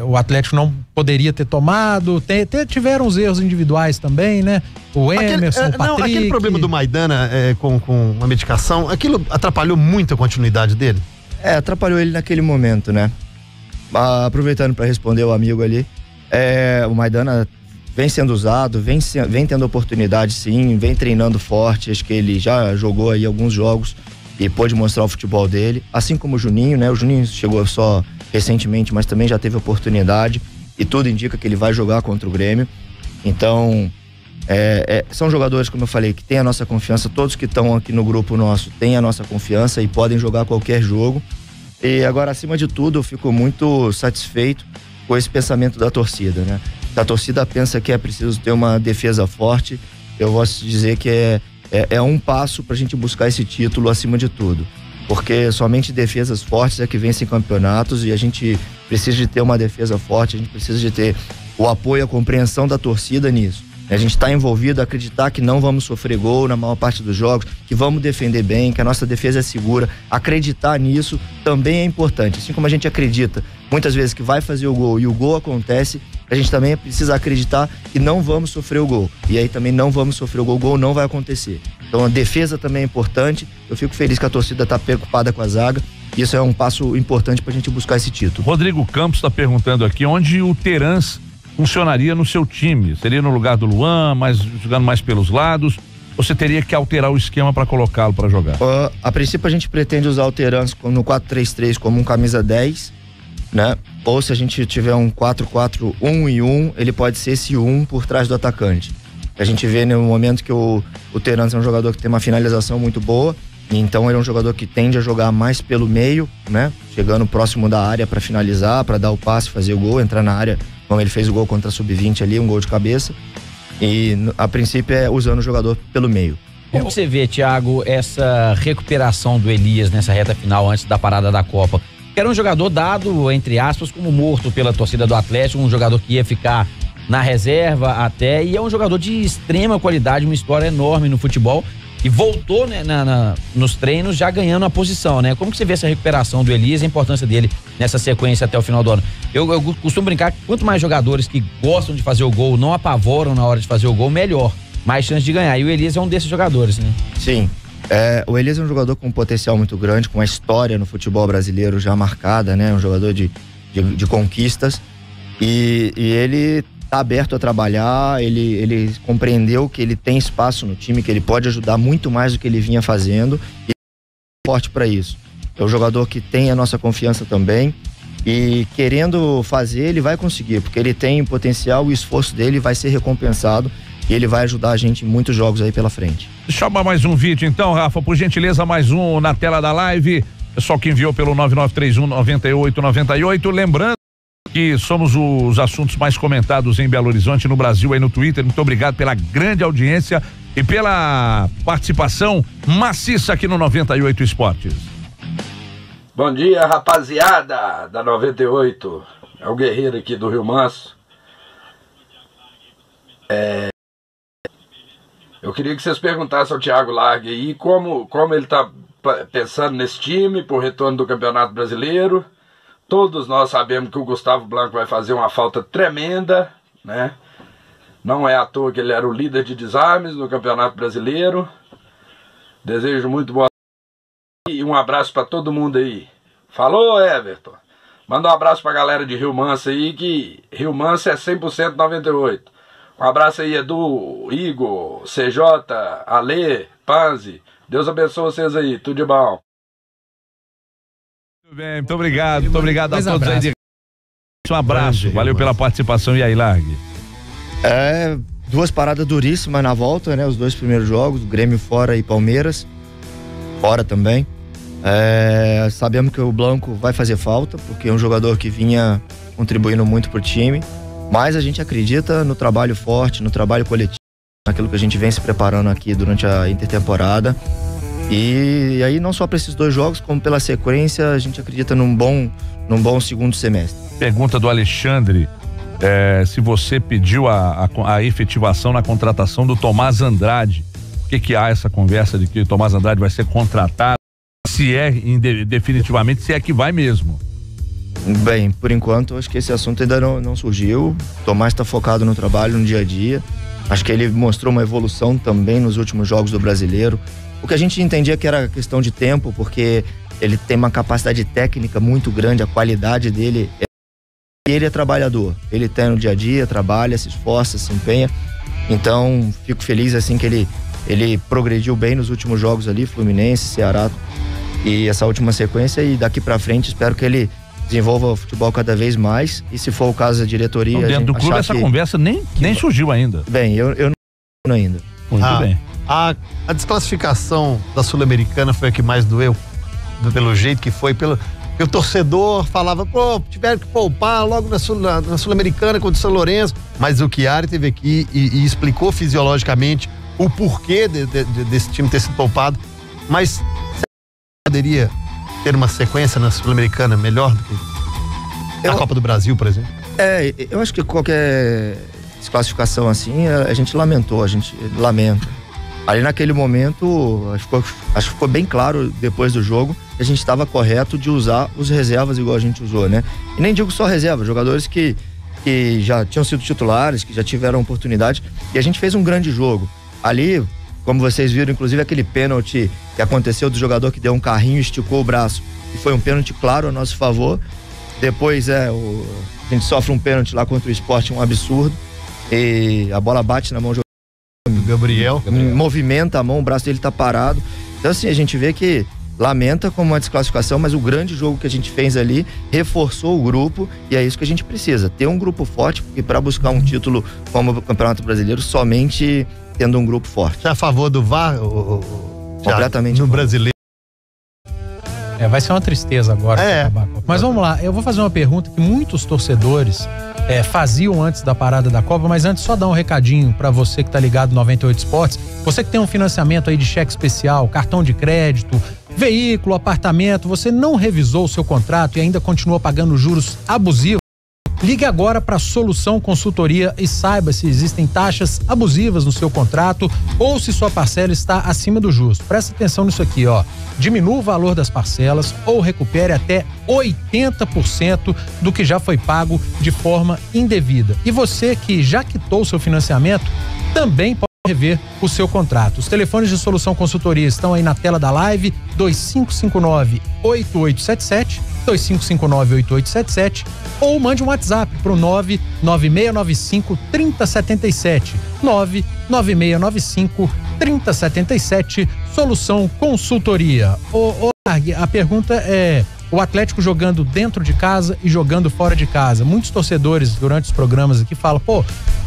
o Atlético não poderia ter tomado, tiveram os erros individuais também, né? O Emerson, o Patrick... aquele problema do Maidana com a medicação, aquilo atrapalhou muito a continuidade dele? Atrapalhou ele naquele momento, né? Aproveitando para responder o amigo ali, o Maidana vem sendo usado, vem tendo oportunidade sim, vem treinando forte, acho que ele já jogou aí alguns jogos e pôde mostrar o futebol dele, assim como o Juninho, né? O Juninho chegou só recentemente, mas também já teve oportunidade e tudo indica que ele vai jogar contra o Grêmio. Então, são jogadores, como eu falei, que têm a nossa confiança, todos que estão aqui no grupo nosso têm a nossa confiança e podem jogar qualquer jogo. E agora, acima de tudo, eu fico muito satisfeito com esse pensamento da torcida, né? Se a torcida pensa que é preciso ter uma defesa forte, eu vou dizer que é um passo pra gente buscar esse título acima de tudo. Porque somente defesas fortes é que vencem campeonatos e a gente precisa de ter uma defesa forte, a gente precisa de ter o apoio e a compreensão da torcida nisso. A gente está envolvido, acreditar que não vamos sofrer gol na maior parte dos jogos, que vamos defender bem, que a nossa defesa é segura. Acreditar nisso também é importante. Assim como a gente acredita muitas vezes que vai fazer o gol e o gol acontece, a gente também precisa acreditar que não vamos sofrer o gol. E aí também não vamos sofrer o gol não vai acontecer. Então a defesa também é importante. Eu fico feliz que a torcida está preocupada com a zaga. Isso é um passo importante para a gente buscar esse título. Rodrigo Campos está perguntando aqui onde o Terans funcionaria no seu time. Seria no lugar do Luan, jogando mais pelos lados? Ou você teria que alterar o esquema para colocá-lo para jogar? A princípio a gente pretende usar o Terans no 4-3-3 como um camisa 10, né? Ou se a gente tiver um 4-4-1-1, ele pode ser esse 1 por trás do atacante. A gente vê no momento que o Terans é um jogador que tem uma finalização muito boa, então ele é um jogador que tende a jogar mais pelo meio, né? Chegando próximo da área para finalizar, para dar o passe, fazer o gol, entrar na área, como ele fez o gol contra a Sub-20 ali, um gol de cabeça. E a princípio é usando o jogador pelo meio. Como você vê, Thiago, essa recuperação do Elias nessa reta final antes da parada da Copa? Que era um jogador dado, entre aspas, como morto pela torcida do Atlético, um jogador que ia ficar na reserva até, e é um jogador de extrema qualidade, uma história enorme no futebol, e voltou, né, nos treinos já ganhando a posição, né? Como que você vê essa recuperação do Elias, a importância dele nessa sequência até o final do ano? Eu costumo brincar que quanto mais jogadores que gostam de fazer o gol, não apavoram na hora de fazer o gol, melhor, mais chance de ganhar, e o Elias é um desses jogadores, né? Sim, o Elias é um jogador com um potencial muito grande, com uma história no futebol brasileiro já marcada, né? Um jogador de conquistas, e ele tá aberto a trabalhar, ele compreendeu que ele tem espaço no time, que ele pode ajudar muito mais do que ele vinha fazendo, e é forte para isso. É um jogador que tem a nossa confiança também, e querendo fazer, ele vai conseguir, porque ele tem potencial, o esforço dele vai ser recompensado, e ele vai ajudar a gente em muitos jogos aí pela frente. Chama mais um vídeo então, Rafa, por gentileza, mais um na tela da live, pessoal que enviou pelo 9931-9898, lembrando que somos os assuntos mais comentados em Belo Horizonte, no Brasil, aí no Twitter. Muito obrigado pela grande audiência e pela participação maciça aqui no 98 Esportes. Bom dia, rapaziada da 98. É o Guerreiro aqui do Rio Manso. Eu queria que vocês perguntassem ao Thiago Largue aí como ele está pensando nesse time por retorno do Campeonato Brasileiro. Todos nós sabemos que o Gustavo Blanco vai fazer uma falta tremenda, né? Não é à toa que ele era o líder de desarmes no Campeonato Brasileiro. Desejo muito boa e um abraço para todo mundo aí. Falou, Everton. Manda um abraço pra galera de Rio Manso aí, que Rio Manso é 100% 98. Um abraço aí, Edu, Igor, CJ, Ale, Panzi. Deus abençoe vocês aí, tudo de bom. Muito bem, muito obrigado a todos aí. Um abraço, valeu pela participação. E aí, Largue? Duas paradas duríssimas na volta, né? Os dois primeiros jogos, Grêmio fora e Palmeiras fora também. Sabemos que o Blanco vai fazer falta, porque é um jogador que vinha contribuindo muito pro time, mas a gente acredita no trabalho forte, no trabalho coletivo, naquilo que a gente vem se preparando aqui durante a intertemporada. E aí não só para esses dois jogos, como pela sequência, a gente acredita num bom segundo semestre. Pergunta do Alexandre, se você pediu a efetivação na contratação do Tomás Andrade. O que há essa conversa de que o Tomás Andrade vai ser contratado? Se definitivamente, se é que vai mesmo. Bem, por enquanto, acho que esse assunto ainda não surgiu. O Tomás está focado no trabalho, no dia a dia. Acho que ele mostrou uma evolução também nos últimos jogos do Brasileiro. O que a gente entendia que era questão de tempo, porque ele tem uma capacidade técnica muito grande, a qualidade dele. Ele é trabalhador, ele tem no dia a dia, trabalha, se esforça, se empenha. Então, fico feliz assim que ele progrediu bem nos últimos jogos ali, Fluminense, Ceará e essa última sequência, e daqui pra frente espero que ele desenvolva o futebol cada vez mais, e se for o caso da diretoria... Então, dentro do clube essa conversa nem surgiu ainda. Bem, eu não ainda. Muito bem. A desclassificação da Sul-Americana foi a que mais doeu, pelo jeito que foi, o torcedor falava, tiveram que poupar logo na Sul-Americana contra o São Lourenço, mas o Chiari teve aqui e explicou fisiologicamente o porquê desse time ter sido poupado, mas você poderia ter uma sequência na Sul-Americana melhor do que a Copa do Brasil, por exemplo? Eu acho que qualquer desclassificação assim, a gente lamenta. Ali naquele momento, acho que ficou bem claro depois do jogo que a gente estava correto de usar os reservas igual a gente usou, né? E nem digo só reserva, jogadores que já tinham sido titulares, que já tiveram oportunidade, e a gente fez um grande jogo. Ali, como vocês viram, inclusive aquele pênalti que aconteceu do jogador que deu um carrinho e esticou o braço, e foi um pênalti claro a nosso favor. Depois a gente sofre um pênalti lá contra o Sport, um absurdo, e a bola bate na mão do Gabriel. Movimenta a mão, o braço dele tá parado. Então assim, a gente vê que lamenta como uma desclassificação, mas o grande jogo que a gente fez ali reforçou o grupo, e é isso que a gente precisa, ter um grupo forte, porque para buscar um título como o Campeonato Brasileiro, somente tendo um grupo forte. Você é a favor do VAR? Completamente no Brasileiro. Vai ser uma tristeza agora. Mas vamos lá, eu vou fazer uma pergunta que muitos torcedores faziam antes da parada da Copa, mas antes só dar um recadinho pra você que tá ligado no 98 Esportes. Você que tem um financiamento aí de cheque especial, cartão de crédito, veículo, apartamento, você não revisou o seu contrato e ainda continua pagando juros abusivos, ligue agora para Solução Consultoria e saiba se existem taxas abusivas no seu contrato ou se sua parcela está acima do justo. Presta atenção nisso aqui, ó. Diminua o valor das parcelas ou recupere até 80% do que já foi pago de forma indevida. E você que já quitou o seu financiamento, também pode rever o seu contrato. Os telefones de Solução Consultoria estão aí na tela da live, 2559-8877, 2559-8877, ou mande um WhatsApp pro 99695-3077, 99695-3077, Solução Consultoria. A pergunta é: o Atlético jogando dentro de casa e jogando fora de casa. Muitos torcedores durante os programas aqui falam,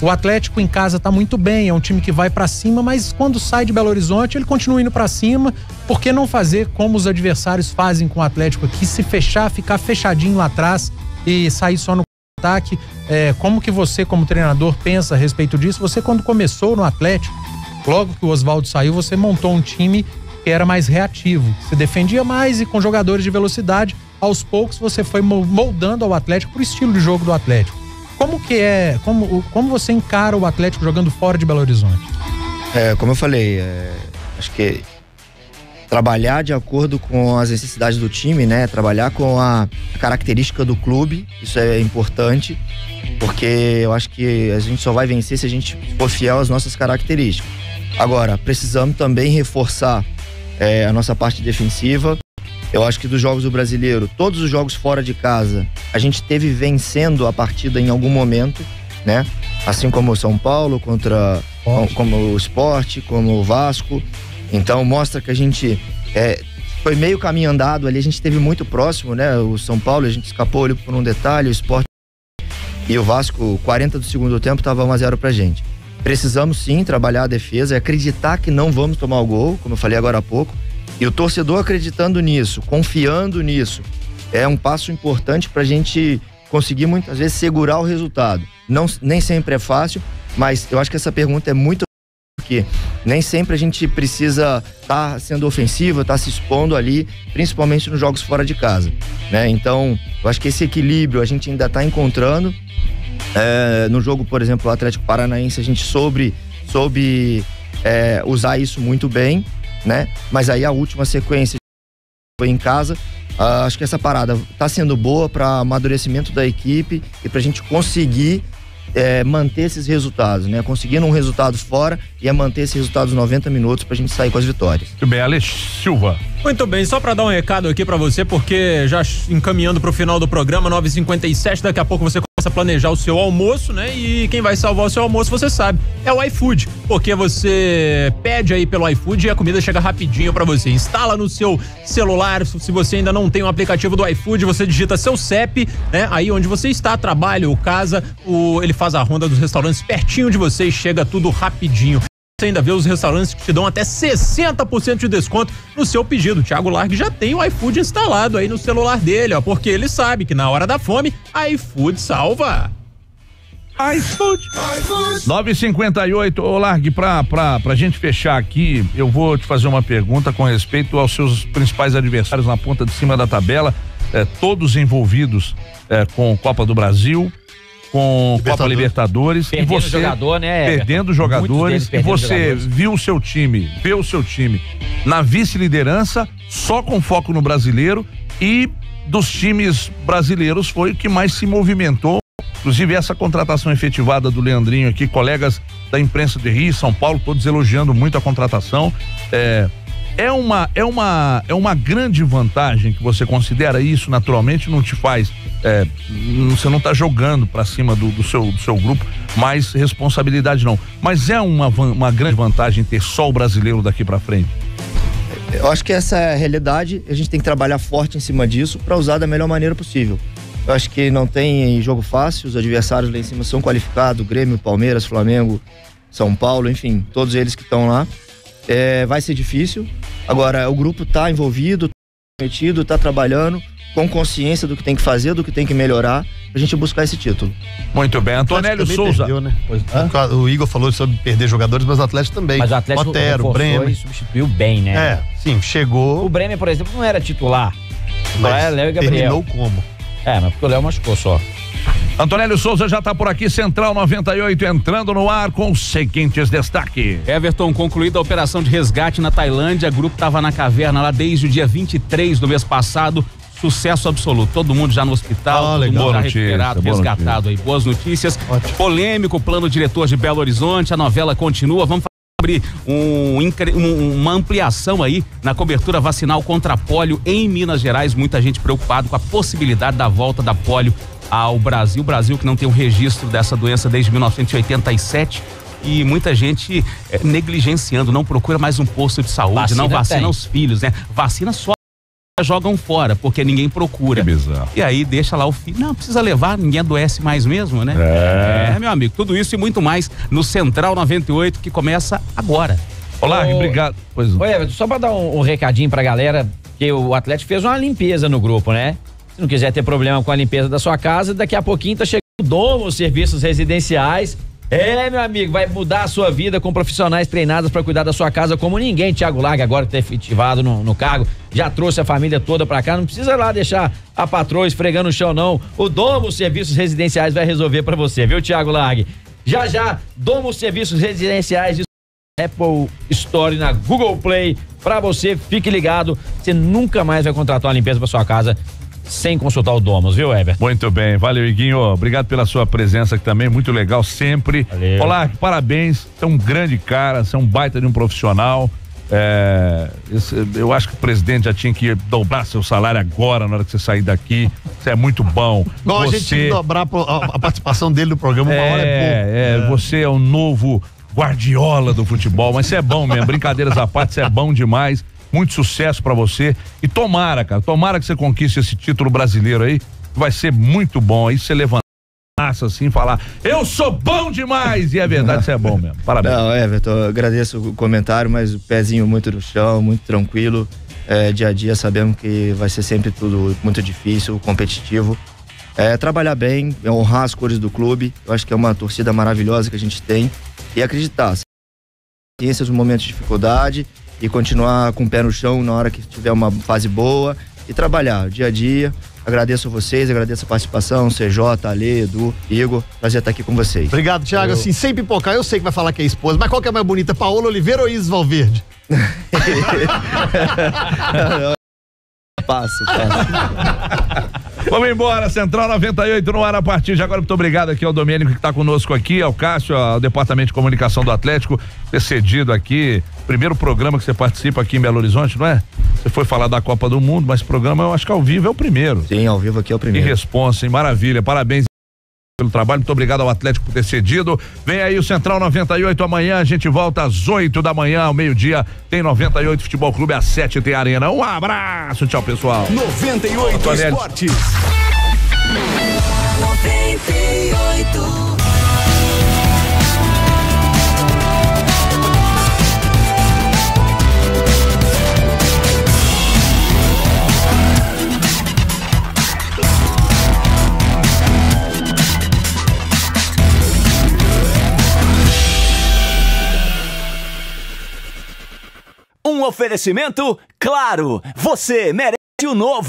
o Atlético em casa tá muito bem, é um time que vai pra cima, mas quando sai de Belo Horizonte ele continua indo pra cima. Por que não fazer como os adversários fazem com o Atlético aqui, se fechar, ficar fechadinho lá atrás e sair só no ataque? Como que você, como treinador, pensa a respeito disso? Você, quando começou no Atlético, logo que o Oswaldo saiu, você montou um time que era mais reativo, se defendia mais e com jogadores de velocidade. Aos poucos você foi moldando ao Atlético pro estilo de jogo do Atlético. como você encara o Atlético jogando fora de Belo Horizonte? Como eu falei, acho que trabalhar de acordo com as necessidades do time, né? Trabalhar com a característica do clube, isso é importante, porque eu acho que a gente só vai vencer se a gente for fiel às nossas características. Agora, precisamos também reforçar a nossa parte defensiva. Eu acho que dos jogos do Brasileiro, todos os jogos fora de casa, a gente teve vencendo a partida em algum momento, né? Assim como o São Paulo como o Sport, como o Vasco. Então mostra que a gente foi meio caminho andado ali, a gente esteve muito próximo, né? O São Paulo, a gente escapou ali por um detalhe, o Sport e o Vasco, 40 do segundo tempo, estava 1-0 pra gente. Precisamos sim trabalhar a defesa, acreditar que não vamos tomar o gol, como eu falei agora há pouco, e o torcedor acreditando nisso, confiando nisso, é um passo importante pra gente conseguir muitas vezes segurar o resultado. Nem sempre é fácil, mas eu acho que essa pergunta é muito porque nem sempre a gente precisa estar sendo ofensivo, estar se expondo ali, principalmente nos jogos fora de casa, né? Então, eu acho que esse equilíbrio a gente ainda está encontrando. No jogo, por exemplo, o Atlético Paranaense, a gente soube usar isso muito bem, né? Mas aí a última sequência foi em casa. Acho que essa parada está sendo boa para amadurecimento da equipe e para a gente conseguir manter esses resultados, né? Conseguindo um resultado fora e manter esses resultados 90 minutos pra gente sair com as vitórias. Muito bem, Alex Silva. Muito bem, só pra dar um recado aqui pra você, porque já encaminhando pro final do programa, 9h57, daqui a pouco você começa a planejar o seu almoço, né? E quem vai salvar o seu almoço, você sabe, é o iFood, porque você pede aí pelo iFood e a comida chega rapidinho pra você. Instala no seu celular, se você ainda não tem o aplicativo do iFood, você digita seu CEP, né? Aí onde você está, trabalha ou casa, ele faz a ronda dos restaurantes pertinho de você e chega tudo rapidinho. Você ainda vê os restaurantes que te dão até 60% de desconto no seu pedido. O Thiago Largue já tem o iFood instalado aí no celular dele, ó, porque ele sabe que na hora da fome, iFood salva. iFood. 9h58, ô Largue, pra gente fechar aqui, eu vou te fazer uma pergunta com respeito aos seus principais adversários na ponta de cima da tabela, todos envolvidos com Copa do Brasil, com Copa Libertadores, perdendo e você jogador, né? perdendo jogadores, e você viu o seu time, vê o seu time na vice-liderança, só com foco no brasileiro, e dos times brasileiros foi o que mais se movimentou. Inclusive essa contratação efetivada do Leandrinho aqui, colegas da imprensa de Rio e São Paulo, todos elogiando muito a contratação. É uma grande vantagem que você considera isso, naturalmente não te faz, você não está jogando para cima do seu grupo, mais responsabilidade não, mas é uma grande vantagem ter só o brasileiro daqui para frente. Eu acho que essa é a realidade, a gente tem que trabalhar forte em cima disso para usar da melhor maneira possível. Eu acho que não tem jogo fácil, os adversários lá em cima são qualificados, Grêmio, Palmeiras, Flamengo, São Paulo, enfim, todos eles que estão lá. Vai ser difícil. Agora, o grupo tá envolvido, tá metido, tá trabalhando com consciência do que tem que fazer, do que tem que melhorar, pra gente buscar esse título. Muito bem, Antonélio Souza. Perdeu, né? O Igor falou sobre perder jogadores, mas o Atlético também. Mas o Atlético Otero, Bremer e substituiu bem, né? Sim, chegou. O Bremer, por exemplo, não era titular. Mas Léo e Gabriel. terminou como? Mas porque o Léo machucou só. Antonélio Souza já está por aqui, Central 98, entrando no ar com os seguintes destaques. Everton, concluída a operação de resgate na Tailândia, o grupo estava na caverna lá desde o dia 23 do mês passado, sucesso absoluto, todo mundo já no hospital, todo mundo já recuperado, resgatado aí, boas notícias. Ótimo. Polêmico, plano diretor de Belo Horizonte, a novela continua, vamos abrir uma ampliação aí na cobertura vacinal contra a pólio em Minas Gerais, muita gente preocupada com a possibilidade da volta da pólio ao Brasil, Brasil que não tem um registro dessa doença desde 1987 e muita gente negligenciando, não procura mais um posto de saúde, não vacina os filhos, né? Vacina só jogam fora, porque ninguém procura. Que bizarro. E aí deixa lá o filho, não precisa levar, ninguém adoece mais mesmo, né? Meu amigo, tudo isso e muito mais no Central 98 que começa agora. Olá, obrigado. Oi, Everton, só pra dar um recadinho pra galera, que o Atlético fez uma limpeza no grupo, né? Se não quiser ter problema com a limpeza da sua casa, daqui a pouquinho tá chegando o Domo, serviços residenciais. Meu amigo, vai mudar a sua vida com profissionais treinados para cuidar da sua casa como ninguém. Thiago Largue agora que tá efetivado no cargo, já trouxe a família toda para cá, não precisa lá deixar a patroa esfregando o chão não. O Domus Serviços Residenciais vai resolver para você, viu, Thiago Largue? Já, Domus Serviços Residenciais de Apple Store na Google Play para você, fique ligado, você nunca mais vai contratar uma limpeza para sua casa sem consultar o Domus, viu, Everton? Muito bem, valeu, Iguinho, obrigado pela sua presença aqui também, muito legal sempre. Valeu. Olá, parabéns, você é um grande cara, você é um baita de um profissional. Eu acho que o presidente já tinha que dobrar seu salário agora, na hora que você sair daqui. Você é muito bom. Igual a gente tinha que dobrar a participação dele no programa, uma hora é pouco. Você é o novo Guardiola do futebol, mas você é bom mesmo, brincadeiras à parte, você é bom demais. Muito sucesso pra você e tomara, cara, que você conquiste esse título brasileiro aí, vai ser muito bom aí, você levantar assim, falar, eu sou bom demais, e é verdade, você é bom mesmo, parabéns. Não, Everton, eu agradeço o comentário, mas o pezinho muito no chão, muito tranquilo, dia a dia sabemos que vai ser sempre tudo muito difícil, competitivo, trabalhar bem, honrar as cores do clube, eu acho que é uma torcida maravilhosa que a gente tem, e acreditar, ciências no momento de dificuldade, e continuar com o pé no chão na hora que tiver uma fase boa e trabalhar dia a dia. Agradeço a vocês, agradeço a participação, CJ, Ale, Edu, Igor, prazer estar aqui com vocês. Obrigado, Thiago. Assim, sem pipocar, eu sei que vai falar que é esposa, mas qual que é a mais bonita, Paola Oliveira ou Isis Valverde? Passo. Vamos embora, Central 98 no ar a partir de agora. Muito obrigado aqui ao Domênico que está conosco aqui, ao Cássio, ao Departamento de Comunicação do Atlético, ter cedido aqui, primeiro programa que você participa aqui em Belo Horizonte, não é? Você foi falar da Copa do Mundo, mas o programa eu acho que ao vivo é o primeiro. Sim, ao vivo aqui é o primeiro. Que responsa, hein? Maravilha, parabéns pelo trabalho, muito obrigado ao Atlético por ter cedido. Vem aí o Central 98 amanhã, a gente volta às 8 da manhã, ao meio-dia, tem 98 Futebol Clube, às 7 tem Arena. Um abraço, tchau pessoal. 98 Esportes. 98. Um oferecimento, claro, você merece o novo.